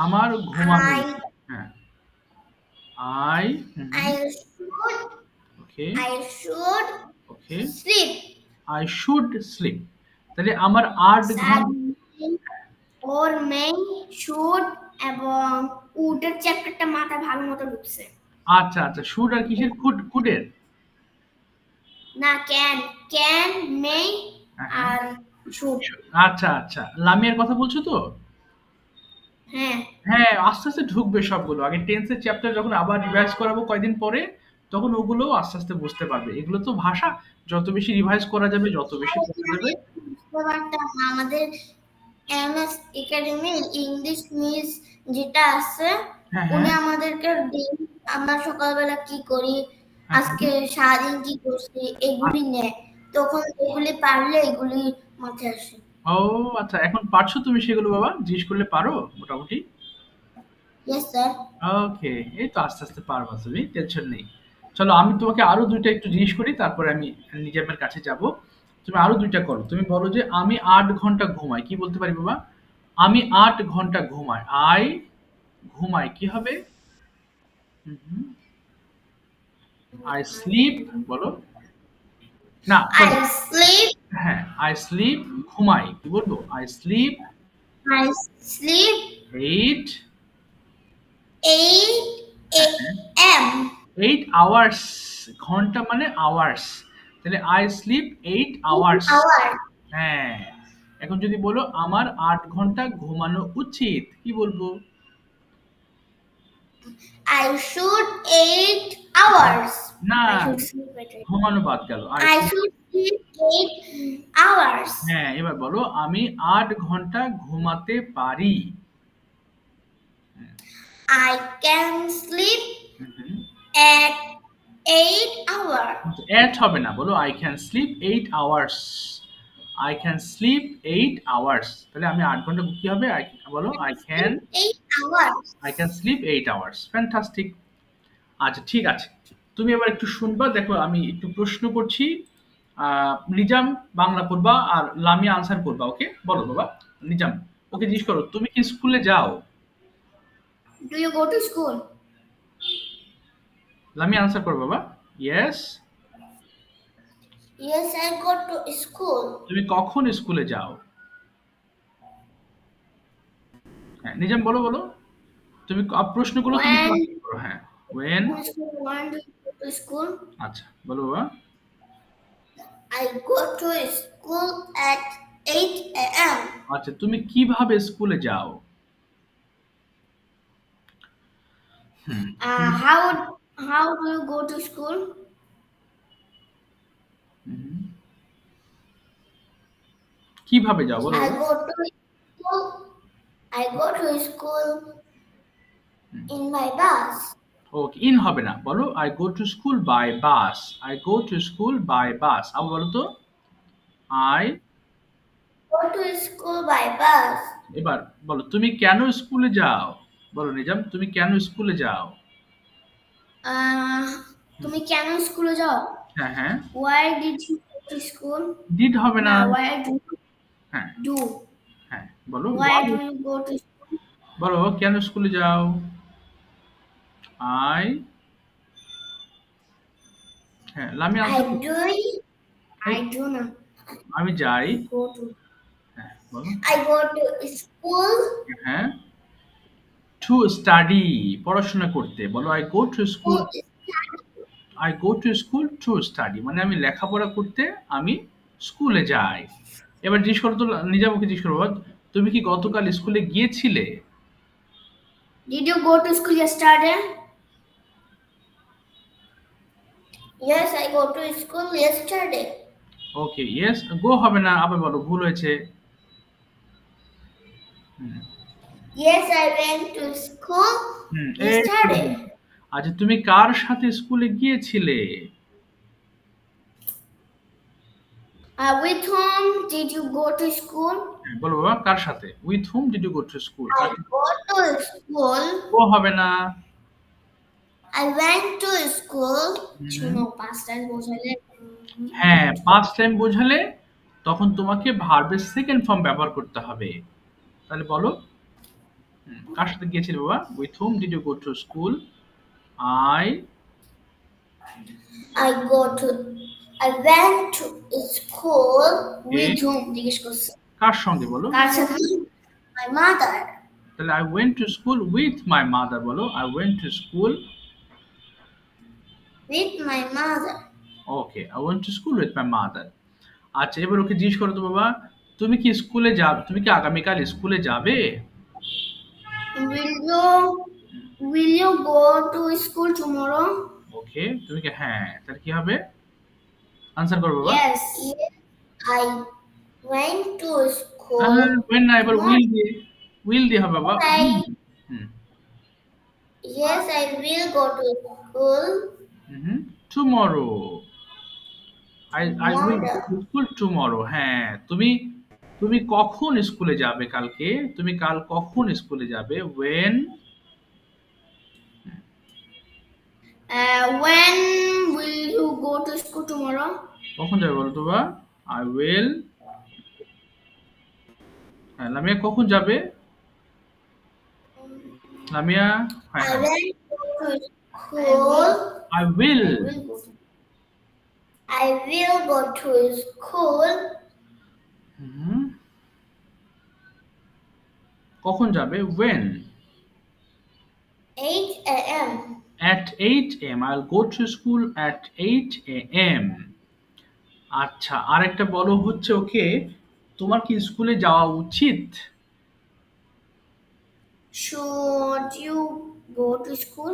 আমার ঘুমানো I উচিত। হ্যাঁ, I, I should okay, I should okay, sleep. I should sleep. তাহলে আমার ৮ স্যার ঘন্টা। ওর মেইন শুড এবং উডের চ্যাপ্টারটা মাথায় ভালো মতো ঢুকছে। আচ্ছা আচ্ছা, শুড আর কিসের? কুডের। না ক্যান মে হ্যাঁ, হ্যাঁ। আর শুড। আচ্ছা আচ্ছা, লামিয়ার কথা বলছো তো? হ্যাঁ হ্যাঁ, আস্তে আস্তে ঢুকবে সবগুলো। আগে টেন্সের চ্যাপ্টার যখন আবার রিভাইজ করাবো কয়দিন পরে, তখন ওগুলোও আস্তে আস্তে বুঝতে পারবে। এগুলো তো ভাষা, যত বেশি রিভাইজ করা যাবে, যত বেশি বোঝা যাবে। বুঝতে পারতাম না, আমাদের এমএস একাডেমি ইংলিশ মিস যেটা আছে হ্যাঁ, উনি হ্যাঁ। আমাদেরকে দিন আমরা সকালবেলা কি করি, হ্যাঁ, আজকে সারাদিন কি করছি এগুলি নেয়, তখন এগুলি পারলে এগুলি মাথায় আসে। ও আচ্ছা, এখন পারছো তুমি সেগুলো বাবা? জিজ্ঞেস করলে পারো মোটামুটি? Yes sir. ওকে, এই তো আস্তে আস্তে পারবা তুমি, টেনশন নেই। চলো আমি তোমাকে আরো ২ টা একটু জিজ্ঞেস করি, তারপরে আমি নিজামের কাছে যাব। তুমি আরো ২ টা করো। তুমি বলো যে আমি ৮ ঘন্টা ঘুমাই। কি বলতে পারি বাবা? আমি ৮ ঘন্টা ঘুমাই। আই ঘুমাই, কি হবে? হুম, হুম। আই স্লিপ, বলো। না আই সরি, স্লিপ হ্যাঁ আই স্লিপ, ঘুমাই। কি বলবো? I sleep I sleep 8, 8 am 8 hours. ঘন্টা মানে আওয়ার্স। তাহলে আই স্লিপ 8 আওয়ার্স। আওয়ার। হ্যাঁ, এখন যদি বলো আমার ৮ ঘন্টা ঘুমানো উচিত, কি বলবো? I should 8 hours. না, আই শুড স্লিপ 8 ঘুমানো বাদ গেল। I should sleep 8 hours. হ্যাঁ, এবার বলো আমি ৮ ঘন্টা ঘুমাতে পারি। I can sleep hmm, hmm. at 8 hours. এট হবে না, বলো I can slip 8 hours. I can slip 8 hours. তাহলে আমি ৮ ঘন্টা কি হবে? বলো I can, 8 hours. I can slip 8 hours. Fantastic. আচ্ছা ঠিক আছে, তুমি এবার একটু শুনবা, দেখো আমি একটু প্রশ্ন করছি। নিজাম বাংলা করবা আর লামিয়া আনসার করবা, ওকে? বলো বাবা। নিজাম, ওকে জিজ্ঞেস করো, তুমি কি স্কুলে যাও? Do you go to school? Lamia answer করো বাবা। Yes. Yes, I go to school. তুমি কখন স্কুলে যাও? হ্যাঁ, নিজাম বলো বলো। তুমি প্রশ্নগুলো তুমি When translate করো। হ্যাঁ, when। when do you go to school? আচ্ছা বলো বাবা। I go to school at 8 a.m. আচ্ছা, তুমি কিভাবে স্কুলে যাও? হুম, How do you go to school? হুম। কিভাবে যাও বলো? I go to school. I go to school in my bus. ওকে, ইন হবে না, বলো I go to school by bus. I go to school by bus. আবার বলো তো, I. Go to school by bus. এবার বলো, তুমি কেন স্কুলে যাও? বলো নিজাম, তুমি কেন স্কুলে যাও? তুমি কেন স্কুলে যাও? হ্যাঁ হ্যাঁ, Why did you go to school? Did হবে না। না, why do you হ্যাঁ do? হ্যাঁ, বলো Why why। do you go to school? বলো কেন স্কুলে যাও? আই। হ্যাঁ, লামি I answer. do. I do not আমি যাই। go to. হ্যাঁ বলো। I go to school. হ্যাঁ, টু স্টাডি, পড়াশোনা করতে। বলো I go to school. I go to school to study, মানে আমি লেখাপড়া করতে আমি স্কুলে যাই। এবার জিজ্ঞেস করো তো, নিজামকে জিজ্ঞেস করবো, তুমি কি গতকাল স্কুলে গিয়েছিলে? Did you go to school yesterday? Yes, I go to school yesterday. Okay, yes go হবে না, আবার বলো, ভুল হয়েছে। হুম, Yes, I went to school এই তো। yesterday. আচ্ছা, তুমি কার সাথে স্কুলে গিয়েছিলে? With whom did you go to school? হ্যাঁ, বলো বাবা, কার সাথে? With hmm did you go to school? I go to school. Go হবে না। I went to school. হুম, শুনো, past tense বোঝালে হ্যাঁ, পাস্ট টাইম বোঝালে তখন তোমাকে ভার্বের সেকেন্ড ফর্ম ব্যবহার করতে হবে। তাহলে বলো, কার সাথে গিয়েছিলে বাবা? With hmm did you go to school? I. I go to. I went to school with Okay. whom? জিজ্ঞেস করছে। কার সঙ্গে বলো? কার সাথে? My mother. তাহলে I went to school with my mother. বলো I went to school. With my mother. Okay, I went to school with my mother. আচ্ছা, এবার ওকে জিজ্ঞেস করো তো বাবা, তুমি কি স্কুলে যাবে? তুমি কি আগামীকাল স্কুলে যাবে? Will you go to school tomorrow? ওকে, তুমি কি, হ্যাঁ, তাহলে কি হবে? আনসার করো বাবা। Yes. Yes, I went to school. Went না, এবার উইল দিয়ে হবে বাবা। I- hmm, Yes, I will go to school. Tomorrow. I will go Tomorrow. To school tomorrow. হ্যাঁ, তুমি তুমি কখন স্কুলে যাবে কালকে? তুমি কাল কখন স্কুলে যাবে? When. When will you go to school tomorrow? কখন যাবে বলো তো বাবা? I will. হ্যাঁ, লামিয়া কখন যাবে? লামিয়া। হ্যাঁ I হ্যাঁ, went to school. I will. I will go to school কখন যাবে? When. 8 a.m. At 8 a.m. I'll go to school at 8 a.m. আচ্ছা, আরেকটা বলো হচ্ছে, ওকে, তোমার কি স্কুলে যাওয়া উচিত? Should you go to school?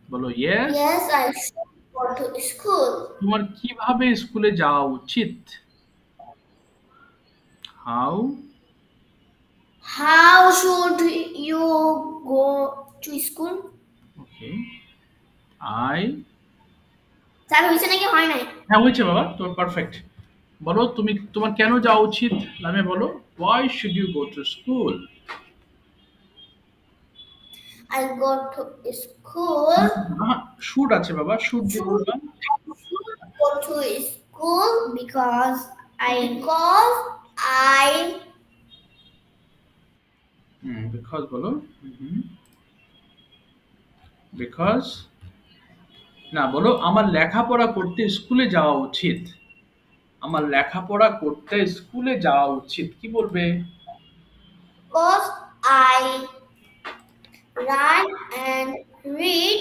বলো yes. Yes, I should go to school. তোমার কিভাবে স্কুলে যাওয়া উচিত? How. How should you go to school? Okay, I. Sir হয়েছে নাকি হয় নাই? হ্যাঁ, হয়েছে বাবা, তোমার পারফেক্ট। বলো, তোমার কেন যাওয়া উচিত? লামে বলো, why should you go to school? I go to school. Should আছে বাবা, শুড দিয়ে বলবা। Go to school because I because বলো। বিকজ না, বলো আমার লেখাপড়া করতে স্কুলে যাওয়া উচিত। আমার লেখাপড়া করতে স্কুলে যাওয়া উচিত, কি বলবে? because I write and read.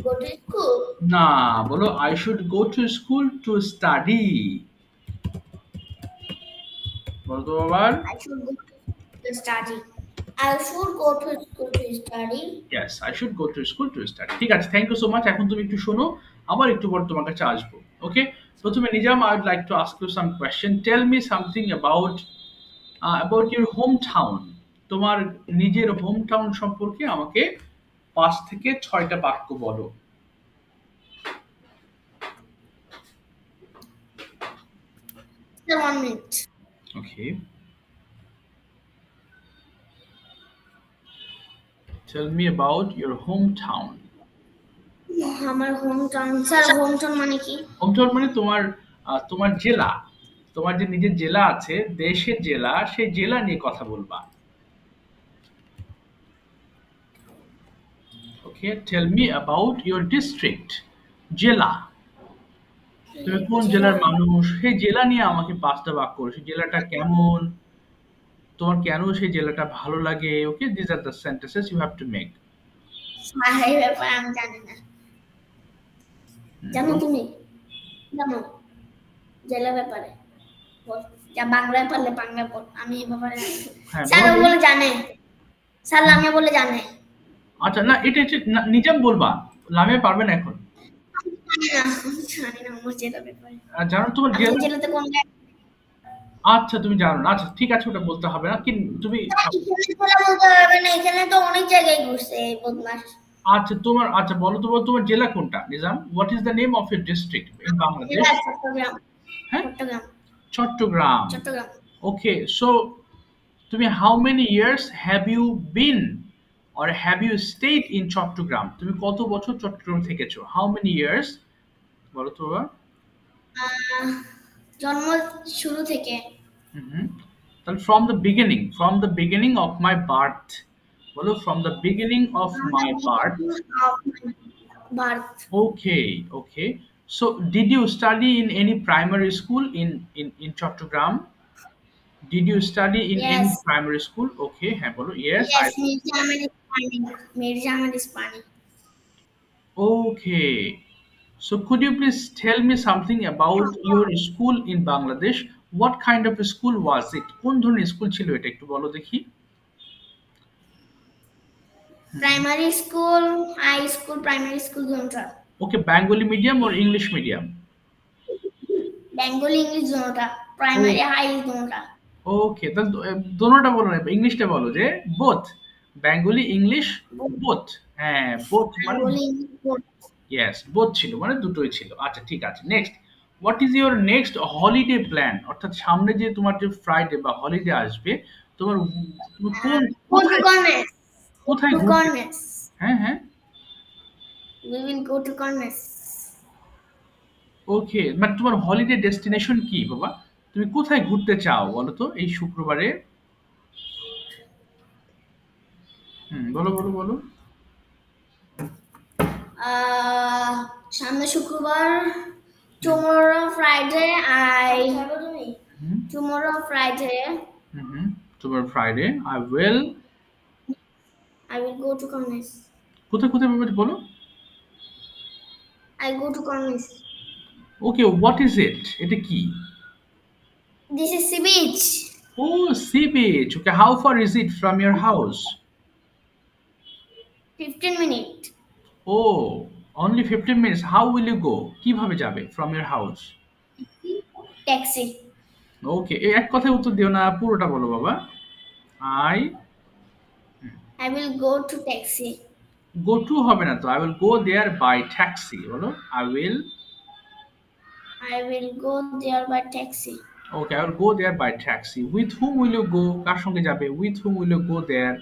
Go to school. না, বলো I should go to school to study. বলো তো আবার। I should go to study. I should go to school to study. Yes, I should go to school to study. ঠিক আছে, thank you so much. এখন তুমি একটু শোনো, আবার একটু পর তোমার কাছে আসবো। ওকে, প্রথমে Nizam, I would like to ask you some question. Tell me something about your home town. তোমার নিজের হোম টাউন সম্পর্কে আমাকে 5 থেকে 6টা বাক্য বলো। Sir, 1 minute. Okay, tell me about your home town. আমার home town, sir home town মানে কি? হোম টাউন মানে তোমার জেলা, তোমার যে নিজের জেলা আছে, দেশের জেলা, সেই জেলা নিয়ে কথা বলবা। Okay, tell me about your district, জেলা। তুমি কোন জেলার মানুষ, সেই জেলা নিয়ে আমাকে 5টা বাক্য, সেই জেলাটা কেমন, তোমার কেন সেই জেলাটা ভালো লাগে। Okay, this are the sentences you have to make. Sir এই ব্যাপারে আমি জানি না। জানো তুমি? জানো জেলা ব্যাপারে? বল, যা বাংলায় পারলে বাংলা বল, আমি এই ব্যাপারে জানি না। হ্যাঁ, স্যার বলো। বলে জানে, স্যার লামিয়া বলে জানে। আচ্ছা, না এটা হচ্ছে নিজাম বলবা, লামিয়া পারবে না এখন। আমি জানি না আমার জেলা ব্যাপারে। জানো তোমার আমি জেলা? জেলাতে কোন আচ্ছা, তুমি জানো না, আচ্ছা ঠিক আছে, ওটা বলতে হবে না। কি তুমি, এখানে বলা বলতে হবে না, এখানে তো অনেক জায়গায় ঘুরছে এই বদমাস। আচ্ছা বলো তো, তোমার জেলা কোনটা Nizam? What is the name of your district in Bangladesh? জেলা চট্টগ্রাম। হ্যাঁ, চট্টগ্রাম। চট্টগ্রাম। চট্টগ্রাম। ওকে, সো তুমি how many years have you been or have you stayed in Chattogram? তুমি কত বছর চট্টগ্রাম থেকেছো? হাউ মেনি ইয়ার্স বলো তো বাবা। জন্ম শুরু থেকে। তাহলে from the beginning of my birth বলো, from the beginning of my birth. Bharat. Okay. So, did you study in any primary school in Chattogram? Did you study in any Yes. primary school? Okay, হ্যাঁ বলো। Yes, I. Yes, Mirza Ahmed Ispani. Okay. So, could you please tell me something about your school in Bangladesh? What kind of a school was it? কোন ধরনের school ছিল এটা, একটু বলো দেখি। Primary school, high school, primary school zonta. Okay, Bengali medium or English medium? Bengali English zonta. Primary high zonta. ওকে, তাহলে দোনোটা বলো না, ইংলিশটা বলো যে বোথ, বেঙ্গলি ইংলিশ বোথ। হ্যাঁ, বোথ মানে Bengali English both. Yes, both ছিল মানে দুটোই ছিল। আচ্ছা ঠিক আছে, next, what is your next holiday plan? অর্থাৎ সামনে যে তোমার যে ফ্রাইডে বা হলিডে আসবে, তুমি কোন Go to Corners. কোথায় To Corners. হ্যাঁ, We will go to Corners. ওকে, মানে তোমার হলিডে ডেস্টিনেশন কি বাবা? তুমি কোথায় ঘুরতে চাও বলো তো এই শুক্রবারে? বলো। সামনে শুক্রবার, tomorrow Friday, tomorrow Friday, তোমার Friday I will go to Corners. কোথায় বাবা বলো। I go to Corners. Okay, what is it? এটা কি? This is sea beach. Oh, sea beach. Okay, how far is it from your house? 15 minutes. Oh, only 15 minutes. How will you go? কিভাবে যাবে from your house? Taxi. Okay, এক কথায় উত্তর দিও না, পুরোটা বলো বাবা। I will go to taxi. Go to হবে না তো, I will go there by taxi বলো। I will go there by taxi. Okay, I will go there by taxi. With whom will you go? কার সঙ্গে যাবে? With whom will you go there?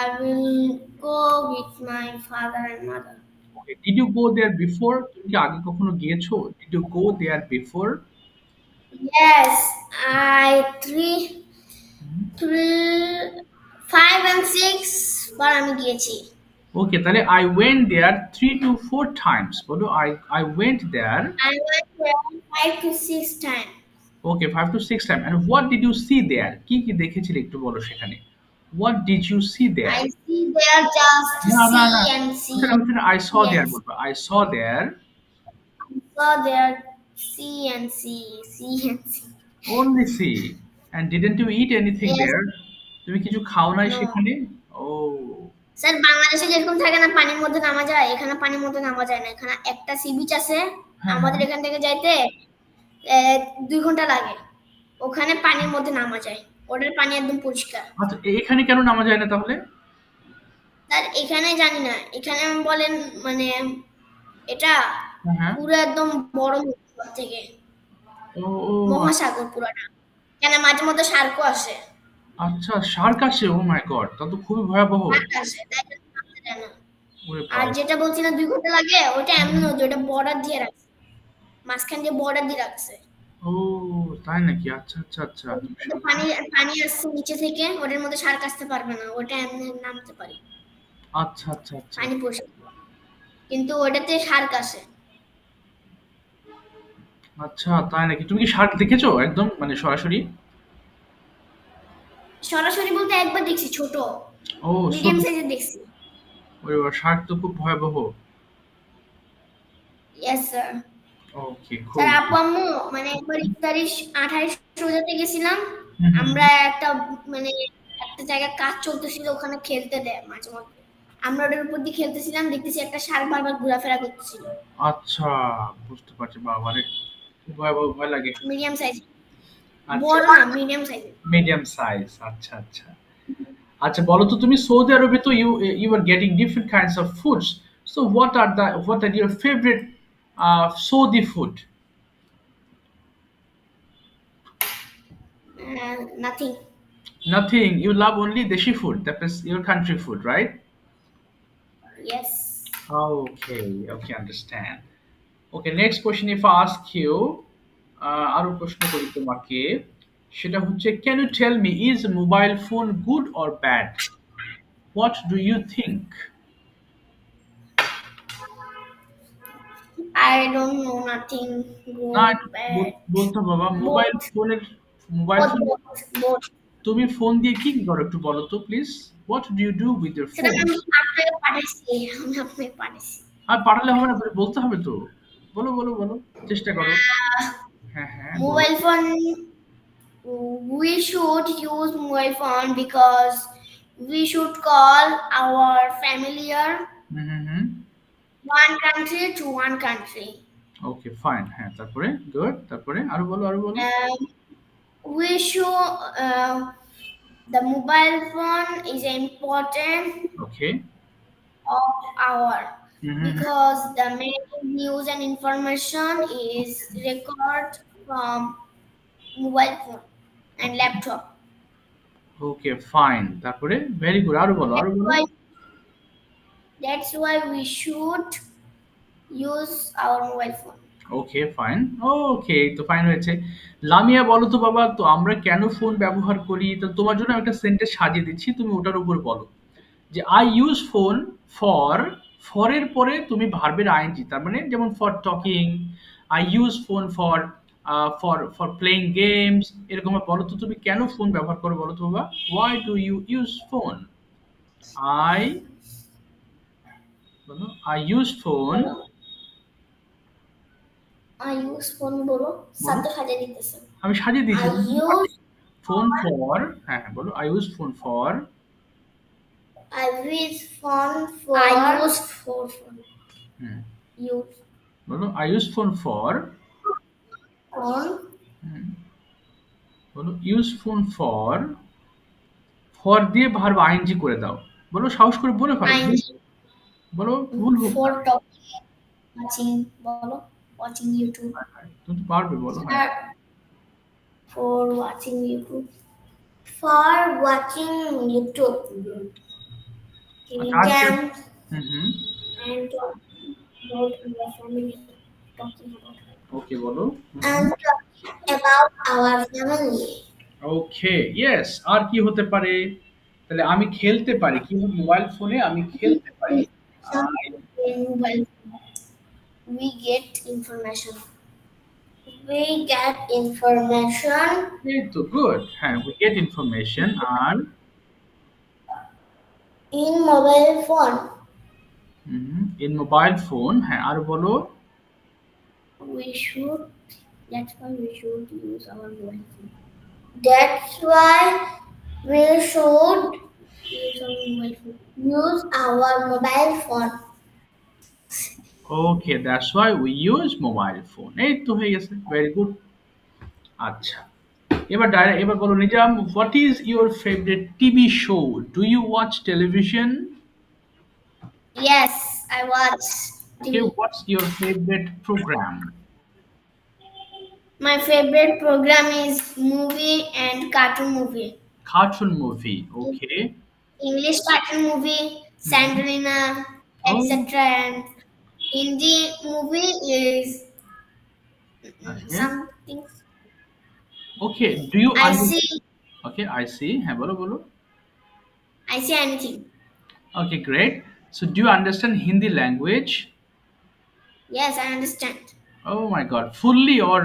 I will go with my father and mother. Okay, did you go there before? তুমি কি আগে কখনো গিয়েছো? Did you go there before? Yes, five and six বার আমি গিয়েছি। Okay, তাহলে I went there 3 to 4 times বলো। I went there. I went there 5 to 6 times. Okay, 5 to 6 times. And what did you see there? কি দেখেছিলে একটু বলো সেখানে। What did you see there? I see there just No. sea and sea. I saw Yes. there বলবা। I saw there. I saw there sea and sea and sea. Only sea. And didn't you eat anything Yes, there? তুমি কিছু খাও নাই no. সেখানে? ও sir বাংলাদেশে যেরকম থাকে না পানির মধ্যে নামা যায়, এখানে পানির মধ্যে নামা যায় না। এখানে একটা সি বিচ আছে, হ্যাঁ, আমাদের হ্যাঁ। এখান থেকে যাইতে 2 ঘন্টা লাগে। ওখানে পানির মধ্যে নামা যায়, ওটার পানি একদম পরিষ্কার। আচ্ছা, এখানে কেন নামা যায় না তাহলে? স্যার এখানে জানি না, এখানে বলেন মানে এটা হ্যাঁ, হ্যাঁ। পুরো একদম বড় নদী থেকে ও, ও মহাসাগর পুরাটা, কেন মাঝে মধ্যে শার্কও আসে। আচ্ছা, শার্ক আসে? ওহ মাই গড! তাহলে তো খুবই ভয়াবহ। শার্ক আসে, তাই জন্য নামতে দেয় না। ওরে আর বাবা! যেটা বলছি না 2 ঘন্টা লাগে, ওটা হুম, এমন হুম। নদী, ওটা বর্ডার দিয়ে রাখছে, মাঝখান দিয়ে বর্ডার দিয়ে রাখছে। ও তাই নাকি? আচ্ছা, আচ্ছা, আচ্ছা। তুমি ওটা শার্ক পানি পানি আসছে নিচে থেকে, ওটার মধ্যে শার্ক আসতে পারবে না, ওটা এমনি নামতে পারে, আচ্ছা, আচ্ছা, আচ্ছা। পানি পরিষ্কার। কিন্তু ওটাতে শার্ক আসে। আচ্ছা, তাই নাকি? তুমি কি শার্ক দেখেছো একদম মানে সরাসরি? সরাসরি বলতে একবার দেখছি, ছোট ও সো মিডিয়াম সাইজের দেখছি। ওরে বাবা! শার্ক তো খুব ভয়াবহ। Yes sir. ওকে, স্যার খুব আপু আম্মু মানে একবার ইফতারি 28 রোজাতে গেছিলাম, হুম, হুম, আমরা হুম। মানে একটা জায়গায় কাজ চলতেছিল, ওখানে খেলতে দেয় মাঝে মধ্যে। আমরা ওটার উপর দিয়ে খেলতেছিলাম, দেখতেছি একটা শার্ক বারবার ঘোরাফেরা করতেছিল। আচ্ছা, বুঝতে পারছি। বাবারে! খুব ভয়াবহ, ভয় লাগে। মিডিয়াম সাইজ, আচ্ছা, বড় না মিডিয়াম সাইজ। Medium size. আচ্ছা, আচ্ছা। আচ্ছা বলো তো তুমি সৌদি আরবে তো you are getting different kinds of foods. So what are your favorite Saudi food? Nothing. Nothing. You love only Deshi food. That is your country food, right? Yes. Okay, okay, understand. Okay, next question if I ask you, আরো প্রশ্ন করি তোমাকে, সেটা হচ্ছে can you tell me is mobile phone good or bad? What do you think? I don't know, nothing, না good একটু bad. বলতে হবে বাবা, both, mobile both, phone both, both. তুমি ফোন দিয়ে কি করো একটু বলো তো please. What do you do with your সেটা ফোন? আমি আপনাকে পাঠাইছি, আমি আপনাকে পাঠাইছি। আর পাঠালে হবে না, বলতে হবে তো। বলো বলো বলো, চেষ্টা করো। হ্যাঁ হ্যাঁ বলো। Mobile phone, we should use mobile phone because we should call our familiar hmm hmm hmm. one country to one country. Okay fine, হ্যাঁ তারপরে গুড, তারপরে আরো বলো আরো বলো। We should, the mobile phone is important okay. of our, hmm hmm hmm. because the main news and information is record from mobile phone and okay laptop. Okay fine, তারপরে very good, আরো বলো আরো That's বলো। why that's why we should use our mobile phone. Okay fine. Okay, তো fine হয়েছে। লামিয়া বলো তো বাবা, তো আমরা কেন ফোন ব্যবহার করি? তো তোমার জন্য আমি একটা সেন্টেন্স সাজিয়ে দিচ্ছি, তুমি ওটার উপর বলো। যে আই ইউজ ফোন ফর, ফরের পরে তুমি ভার্বের আইএনজি, তার মানে যেমন for talking, I use phone for for playing games, এরকম বলো তো তুমি কেন ফোন ব্যবহার করো বলো তো বাবা। Why do you use phone? I বলো I use phone. I use phone বলো, বলো, সাথে সাজিয়ে দিতেছে। আমি সাজিয়ে দিয়েছি। I use ফোন ফর, হ্যাঁ হ্যাঁ বলো I use phone for. I use for phone. Hmm Use বলো I use phone for. phone. হুম বলো ইউজ ফোন ফর, ফর দিয়ে ভার্ব আইএনজি করে দাও। বলো সাহস করে বলে ফেলো, I বলো ভুল হোক না। for talking, watching বলো, watching YouTube. হ্যাঁ, হ্যাঁ, তুমি তো পারবে, বলো হ্যাঁ। For watching YouTube. For watching YouTube. আচ্ছা আর কি? Games hmm hmm. and talking about our family. Talking about ওকে বলো। and talking about our family. Okay yes, আর কি হতে পারে? তাহলে আমি খেলতে পারি, কি মোবাইল ফোনে আমি খেলতে পারি। I In mobile we get information. We get information এই তো গুড, হ্যাঁ উই গেট ইনফরমেশন। আর in mobile phone. In mobile phone, হ্যাঁ আর বলো। We should That's why we should use our mobile phone. That's why we should use our mobile phone. Okay, that's why we use mobile phone. এই তো হয়ে গেছে, very good. আচ্ছা, এবার বলো Nizam, what is your favourite TV show? Do you watch television? Yes, I watch Okay, TV. what's your favorite program? My favorite program is movie and cartoon movie. Cartoon movie, okay. English cartoon movie, Sandrina, Oh. etc. And Hindi movie is Okay. something. Okay, do you I see. Okay, I see. হ্যাঁ বলো বলো। I see anything. Okay, great. So do you understand Hindi language? Yes, I understand. Oh my God, fully or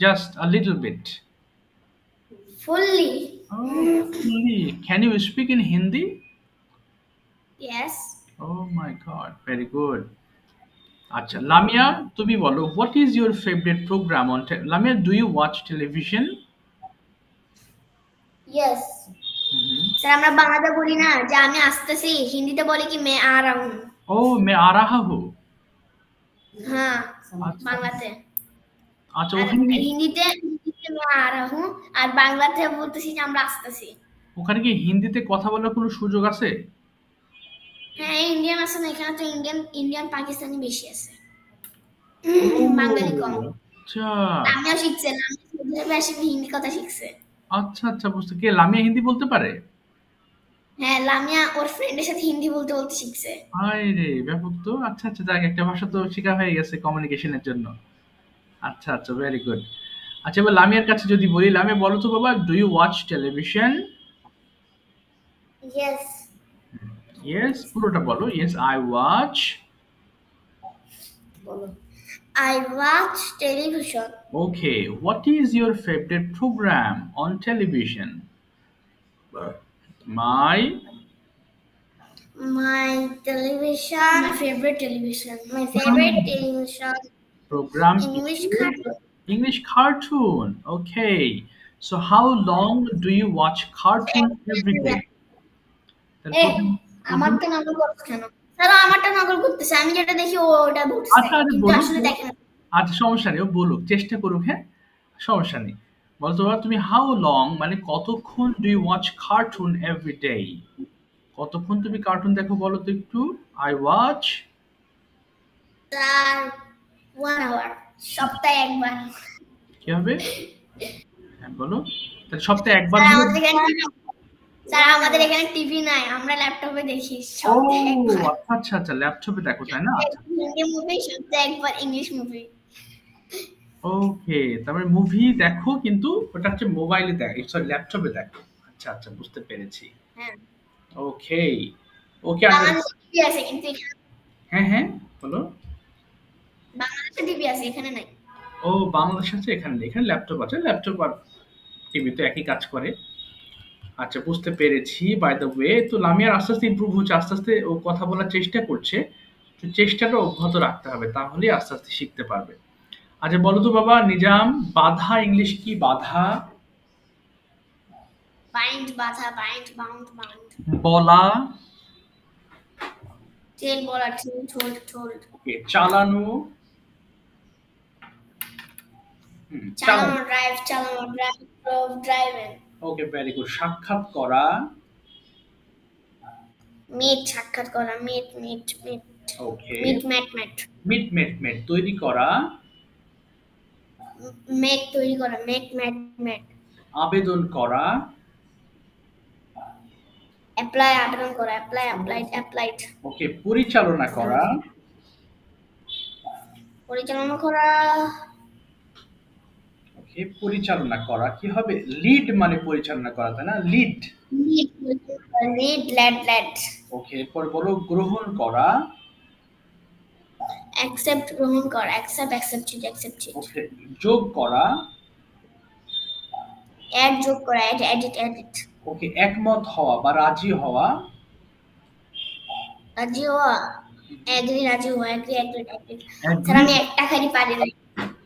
just a little bit? Fully. Oh, fully. Can you speak in Hindi? Yes. Oh my God, very good. আচ্ছা, লামিয়া তুমি বলো, what is your favorite program on Lamia, do you watch television? Yes. Sir আমরা বাংলাতে বলি না যে আমি আসতেছি, হিন্দিতে বলি কি मैं आ रहा हूँ। Oh, मैं आ रहा हूँ। হ্যাঁ, আচ্ছা। বাংলাতে। আচ্ছা, আর ওখানে হিন্দিতে मैं आ रहा हूँ, আর বাংলাতে বলতেছি যে আমরা আসতেছি। ওখানে কি হিন্দিতে কথা বলার কোনো সুযোগ আছে? হ্যাঁ, ইন্ডিয়ান আছে না, এখানে তো ইন্ডিয়ান পাকিস্তানি বেশি আছে, বাঙালি কম। আচ্ছা আমিও শিখছি, আমি আসি হিন্দি কথা শিখছে। আচ্ছা আচ্ছা, বুঝতে। কে লামিয়া হিন্দি বলতে পারে? হ্যাঁ, লামিয়া ওর ফ্রেন্ডের সাথে হিন্দি বলতে বলতে শিখছে। হায় রে, ব্যাপক তো। আচ্ছা আচ্ছা, যাক, একটা ভাষা তো শেখা হয়ে গেছে কমিউনিকেশনের জন্য। আচ্ছা আচ্ছা, ভেরি গুড। আচ্ছা, এবার লামিয়ার কাছে যদি বলি, লামিয়া বলো তো বাবা, do you watch television? Yes. Yes, পুরোটা বলো। Yes, I watch. বলো। I watch television. Okay, what is your favorite program on television? My My television. My favorite television. My favorite television. program English is cartoon. English cartoon. Okay, so how long do you watch cartoon every day? আমারটা নকল করছ কেন? Sir আমারটা নকল করতেছে, আমি যেটা দেখি ওটা বলতেছে, আচ্ছা আচ্ছা, কিন্তু বলুক। আসলে দেখেন না। আচ্ছা, সমস্যা নেই, ও বলুক, চেষ্টা করুক। হ্যাঁ, সমস্যা নেই। বলতো বাবা, তুমি হাউ লং মানে কতক্ষণ do you watch cartoon every day? কতক্ষণ তুমি কার্টুন দেখো বলো তো একটু। I watch. স্যার 1 hour, সপ্তাহে একবার। কি হবে? হ্যাঁ বলো। তাহলে সপ্তাহে একবার স্যার আমাদের এখানে টিভি নাই, আমরা ল্যাপটপে দেখি ও সপ্তাহে একবার। আচ্ছা আচ্ছা, ল্যাপটপে দেখো, তাই না? হিন্দি মুভি সপ্তাহে একবার, ইংলিশ মুভি। ওকে, তারপরে মুভি দেখো, কিন্তু ওটা হচ্ছে মোবাইলে দেখো, সরি ল্যাপটপে দেখো। আচ্ছা আচ্ছা, বুঝতে পেরেছি। হ্যাঁ। ওকে ওকে। বাংলাদেশে টিভি আছে কিন্তু এখানে। হ্যাঁ হ্যাঁ, বলো। বাংলাদেশে টিভি আছে, এখানে নাই। ও, বাংলাদেশ আছে, এখানে নেই। এখানে ল্যাপটপ আছে, ল্যাপটপ আর টিভি তো একই কাজ করে। আচ্ছা, বুঝতে পেরেছি। বাই দ্য ওয়ে, তো লামিয়ার আস্তে আস্তে ইমপ্রুভ হচ্ছে, আস্তে আস্তে ও কথা বলার চেষ্টা করছে। তো চেষ্টাটা অব্যাহত রাখতে হবে, তাহলেই আস্তে আস্তে শিখতে পারবে। আচ্ছা বলো তো বাবা নিজাম, বাধা ইংলিশ কি? বাধা বাইন্ড, বাধা, বাইন্ড, বাউন্ড, বাউন্ড। বলা। টেল, বলা, টেল, টোল্ড, টোল্ড। ওকে, চালানো। চালানো, ড্রাইভ, চালানো, drive, drove, driving. Okay, very good. সাক্ষাৎ করা। মিট, সাক্ষাৎ করা, meet, meet, meet. Okay. Meet, met, met. Meet met met, তৈরি করা। মেক, তৈরি করা, মেক, ম্যাট, ম্যাট। আবেদন করা। অ্যাপ্লাই, আবেদন করা, অ্যাপ্লাই, অ্যাপ্লাইড, অ্যাপ্লাইড। ওকে, পরিচালনা করা। পরিচালনা করা। ওকে, পরিচালনা করা কি হবে? লিড মানে পরিচালনা করা, তাই না? Lead. Lead, lead, led, led. Okay, এরপর বলো গ্রহণ করা। অ্যাকসেপ্ট, গ্রহণ করা, অ্যাকসেপ্ট, অ্যাকসেপ্টেড, অ্যাকসেপ্টেড। ওকে, যোগ করা। অ্যাড, যোগ করা, অ্যাড, এডিট, এডিট। ওকে, একমত হওয়া বা রাজি হওয়া। রাজি হওয়া, এগ্রি, রাজি হওয়া, এগ্রি, এগ্রি, এগ্রি। স্যার আমি একটা খালি পারি না।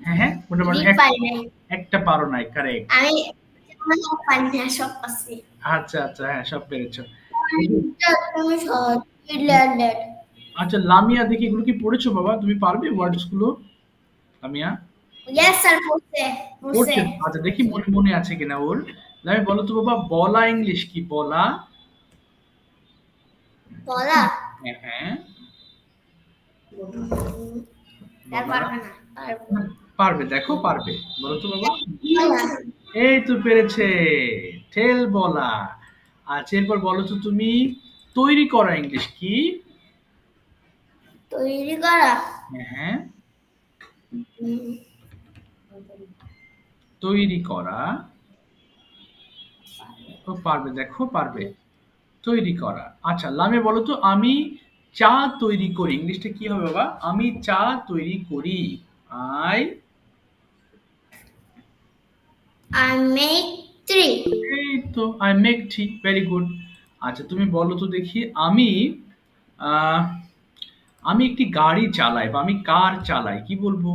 হ্যাঁ হ্যাঁ ওটা বলো রিড পারি নাই। একটা পারো নাই, কারেক্ট। আমি সব পারি না, সব পাচ্ছি। আচ্ছা আচ্ছা, হ্যাঁ সব পেরেছো। তুমি সহজ ল্যান্ডেড। আচ্ছা লামিয়া, দেখি এগুলো কি পড়েছো বাবা? তুমি পারবে ওয়ার্ডস গুলো লামিয়া? ইয়েস স্যার, পড়ছে পড়ছে। পড়ছে? আচ্ছা দেখি মনে মনে আছে কিনা ওর। লামিয়া বলো তো বাবা, বলা ইংলিশ কি? বলা? বলা? হ্যাঁ হ্যাঁ স্যার বলা। পারবে না, পারবে না। পারবে, দেখো পারবে। বলো তো বাবা। বলা, এই তো পেরেছে, ঠেল বলা। আচ্ছা এরপর বলো তো তুমি, তৈরি করা ইংলিশ কি? তৈরি করা? হ্যাঁ হ্যাঁ, উম, তৈরি করা। ও পারবে, দেখো পারবে। তৈরি করা। আচ্ছা লামে বলো তো, আমি চা তৈরি করি ইংলিশটা কি হবে বাবা? আমি চা তৈরি করি। I, I make three. এই তো I make T, very good. আচ্ছা তুমি বলো তো দেখি, আমি আহ, আমি একটি গাড়ি চালাই বা আমি কার চালাই, কি বলবো?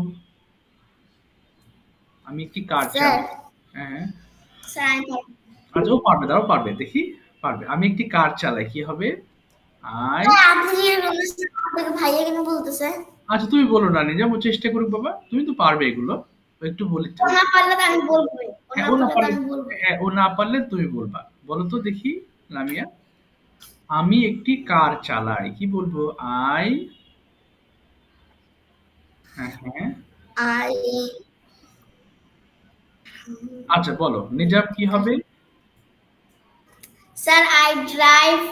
আমি একটি কার স্যার, চালাই। হ্যাঁ। স্যার আমি পারবো। আচ্ছা ও পারবে, দাঁড়াও পারবে দেখি। পারবে, আমি একটি কার চালাই, কি হবে? আই। স্যার, আপনি যে বলছেন, আপনাকে ভাইয়া কেন বলতেছে? আচ্ছা তুমি বলো না, নিজে চেষ্টা করুক বাবা, তুমি তো পারবে এগুলো। ও একটু বলি। ও না পারলে তো আমি বলবোই, ও হ্যাঁ না ও না পারলে তো পারলে, আমি বলবোই। হ্যাঁ ও না পারলে তুমি বলবা। বলো তো দেখি লামিয়া, আমি একটি কার চালাই, কি বলবো? আই। হ্যাঁ হ্যাঁ। I, আচ্ছা বলো নিজাম, কি হবে? Sir I drive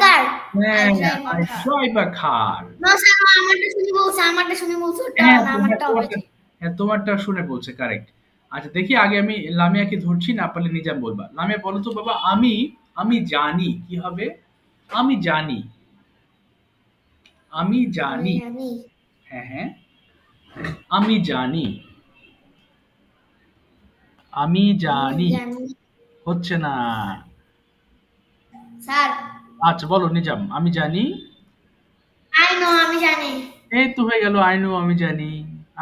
car. I হ্যাঁ, drive a I car. Drive a car. না স্যার, ও আমারটা শুনে বলছে, আমারটা শুনে বলছে, ওটা হ্যাঁ না, হ্যাঁ আমারটা হবে তোমারটা, যে। হ্যাঁ তোমারটা শুনে বলছে, কারেক্ট। আচ্ছা দেখি আগে আমি লামিয়াকে ধরছি, না পারলে নিজাম বলবা। লামিয়া বলো তো বাবা, আমি জানি, কি হবে? আমি জানি, আমি আমি জানি। জানি। হ্যাঁ হ্যাঁ, আমি জানি, আমি আমি জানি। জানি। হচ্ছে না। স্যার, আচ্ছা বলো নিজাম, আমি জানি। I know, আমি জানি। এই তো হয়ে গেল, আই নো, আমি জানি।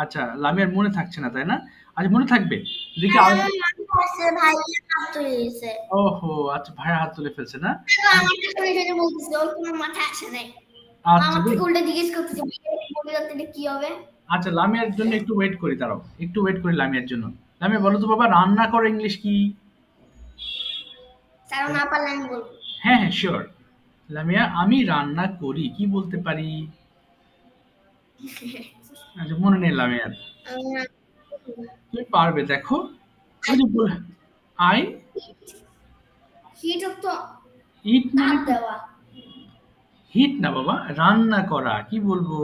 আচ্ছা লামিয়ার মনে থাকছে না তাই না? আচ্ছা মনে থাকবে। দেখি স্যার, আর। আমার মনে পড়ছে, ভাইয়া হাত তুলে দিয়েছে। ওহো, আচ্ছা ভাইয়া হাত তুলে ফেলছে না? স্যার, আমারটা শুনে শুনে বলতেছে, ওর কোনো মাথায় আসে নাই। ও আচ্ছা আমার থেকে উল্টা জিজ্ঞেস করতেছে, ভাইয়া বলে যাচ্ছে, এটা কি হবে? আচ্ছা লামিয়ার জন্য একটু ওয়েট করি, দাঁড়াও একটু ওয়েট করি লামিয়ার জন্য। লামিয়া বলো তো বাবা, রান্না করা ইংলিশ কি? স্যার, ও না পারলে আমি বলবো। হ্যাঁ হ্যাঁ শিওর। লামিয়া, আমি রান্না করি, কি বলতে পারি? আচ্ছা মনে নেই লামিয়ার। আমি না- তুমি পারবে দেখো। ওই যে আই। হিট তো ইট মানে তাপ কি? দেওয়া। হিট না বাবা, রান্না করা, কি বলবো?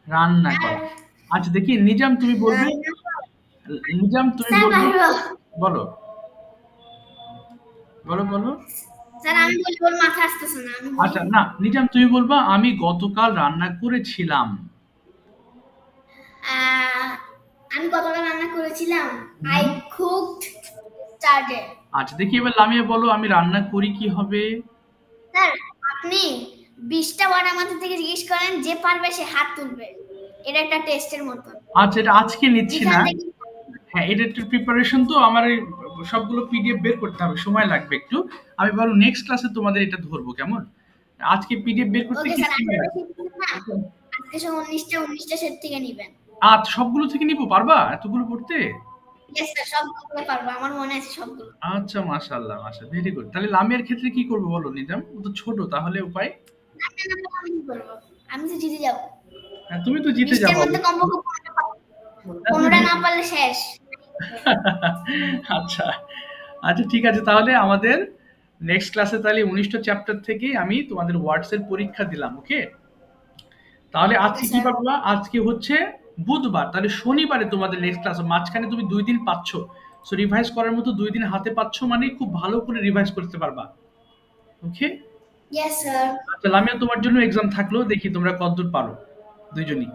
রান্না স্যার, করা। আচ্ছা দেখি নিজাম তুমি বলবে। রান্না করা। নিজাম তুমি স্যার বলবে। পারবো। বলো বলো বলো। স্যার আমি বলি, ওর মাথা আসতেছে না, আমি বলি। আচ্ছা না, নিজাম তুমি বলবা, আমি গতকাল রান্না করেছিলাম। আহ, আমি গতকাল রান্না করেছিলাম। I hmm. কুকড স্টারডে। আচ্ছা দেখি এবার লামিয়া বলো, আমি রান্না করি, কি হবে? স্যার, আপনি 20টা ওয়ার্ড আমাদের থেকে জিজ্ঞেস করেন, যে পারবে সে হাত তুলবে। এটা একটা টেস্টের মতন। আচ্ছা এটা আজকে নিচ্ছি যেখান না। থেকে হ্যাঁ এটা একটু প্রিপারেশন, তো আমার এই সবগুলো পিডিএফ বের করতে হবে, সময় লাগবে একটু। আমি বলো নেক্সট ক্লাসে তোমাদের এটা ধরবো, কেমন? আজকে পিডিএফ বের করতে ওকে কি স্যার, সময় আজকে লাগবে? শিখবেন না, আজকে সব 19টা সেট থেকে নিবেন। আচ্ছা সবগুলো থেকে নিবো, পারবা এতগুলো পড়তে? ইয়েস স্যার, সবগুলো পারবো, আমার মনে আছে সবগুলো। আচ্ছা মাশাআল্লাহ, ভেরি গুড। তাহলে লামিয়ার ক্ষেত্রে কি করবো বলো নিজাম? ও তো ছোট, তাহলে উপায়? না, না, না, আমি কি করবো? আমি তো জিতে যাবো। হ্যাঁ তুমি তো জিতে 20টার যাবো মধ্যে অবশ্যই। কমপক্ষে 15টা পারবো। হ্যাঁ, তুমি 15টা না পারলে শেষ। আচ্ছা আচ্ছা ঠিক আছে, তাহলে আমাদের নেক্সট ক্লাসে তাহলে 19টা চ্যাপ্টার থেকে আমি তোমাদের ওয়ার্ডস এর পরীক্ষা দিলাম, ওকে? তাহলে ওকে আজকে কি স্যার। পারবা? আজকে হচ্ছে বুধবার, তাহলে শনিবারে তোমাদের নেক্সট ক্লাস, মাঝখানে তুমি 2 দিন পাচ্ছ। সো রিভাইজ করার মতো 2 দিন হাতে পাচ্ছ, মানে খুব ভালো করে রিভাইজ করতে পারবা, ওকে? Yes sir. আচ্ছা লামিয়া, তোমার জন্য এক্সাম থাকলো, দেখি তোমরা কতদূর পারো দুইজনই।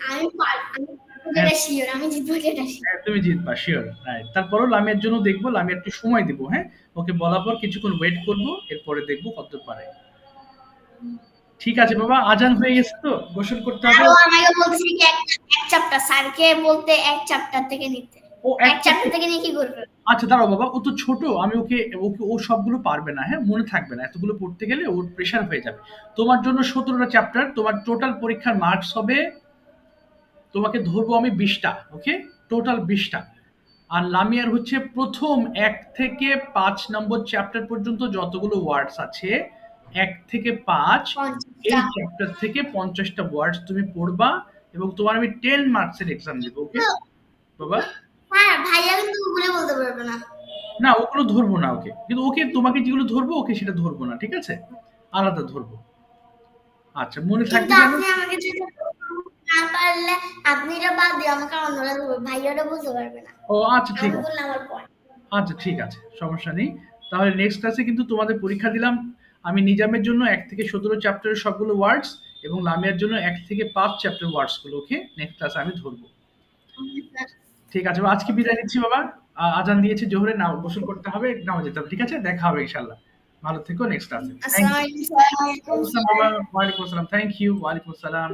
আমি জিতবো হ্যাঁ যেটা শিওর, আমি জিতবো যেটা শিওর। হ্যাঁ তুমি জিতবা শিওর, রাইট। তারপরও লামিয়ার জন্য দেখবো, লামিয়া একটু সময় দিব, হ্যাঁ? ওকে বলার পর কিছুক্ষণ ওয়েট করবো, এরপরে দেখবো কতদূর পারে। ঠিক আছে বাবা, আজান হয়ে গেছে তো গোসল করতে হবে। আর ও আমাকে বলতেছে কি এক চ্যাপ্টার, স্যারকে বলতে এক চ্যাপ্টার থেকে নিতে। ও এক চ্যাপ্টার থেকে নিয়ে কি করবে? আচ্ছা দাঁড়াও বাবা, ও তো ছোট, আমি ওকে ওকে ও সবগুলো পারবে না, হ্যাঁ মনে থাকবে না, এতগুলো পড়তে গেলে ওর প্রেশার হয়ে যাবে। তোমার জন্য 17টা চ্যাপ্টার, তোমার টোটাল পরীক্ষার মার্কস হবে, তোমাকে ধরবো আমি 20টা, ওকে, টোটাল 20টা। আর লামিয়ার হচ্ছে প্রথম 1 থেকে 5 নম্বর চ্যাপ্টার পর্যন্ত যতগুলো ওয়ার্ডস আছে, 1 থেকে 5, এই 50টা। চ্যাপ্টার থেকে 50টা ওয়ার্ডস তুমি পড়বা, এবং তোমার আমি 10 মার্কসের এক্সাম দিব, ওকে বাবা। হ্যাঁ, ভাইয়া কিন্তু ওগুলো বলতে পারবে না। না ওগুলো ধরবো না ওকে, কিন্তু ওকে তোমাকে যেগুলো ধরবো ওকে সেটা ধরবো না, ঠিক আছে, আলাদা ধরবো। আচ্ছা মনে থাকবে কিন্তু যেন। আপনি আমাকে যেটা না পারলে, আপনি এটা বাদ দিয়ে আমাকে অন্যরা ধরবে, ভাইয়াটা বলতে পারবে না। ও আচ্ছা ঠিক আমি আছে, বললে আমার পর। আচ্ছা ঠিক আছে, সমস্যা নেই। তাহলে নেক্সট ক্লাসে কিন্তু তোমাদের পরীক্ষা দিলাম, আমি নিজামের জন্য 1 থেকে 17 চ্যাপ্টারের সবগুলো ওয়ার্ডস, এবং লামিয়ার জন্য 1 থেকে 5 চ্যাপ্টার ওয়ার্ডস গুলো, ওকে নেক্সট ক্লাসে আমি ধরবো। ঠিক আছে বাবা, আজকে বিদায় নিচ্ছি বাবা। আজান দিয়েছে জোহরে, না গোসল করতে হবে, নামাজ যেতে হবে, ঠিক আছে, দেখা হবে ইনশাল্লাহ। ভালো থেকো, নেক্সট ক্লাসে, থ্যাংক আসসালামু ইউ। আলাইকুম, ওয়া আলাইকুম ওয়েলকাম বাবা, আসসালাম। ওয়ালাইকুম আসসালাম, থ্যাংক ইউ, ওয়ালাইকুম আসসালাম।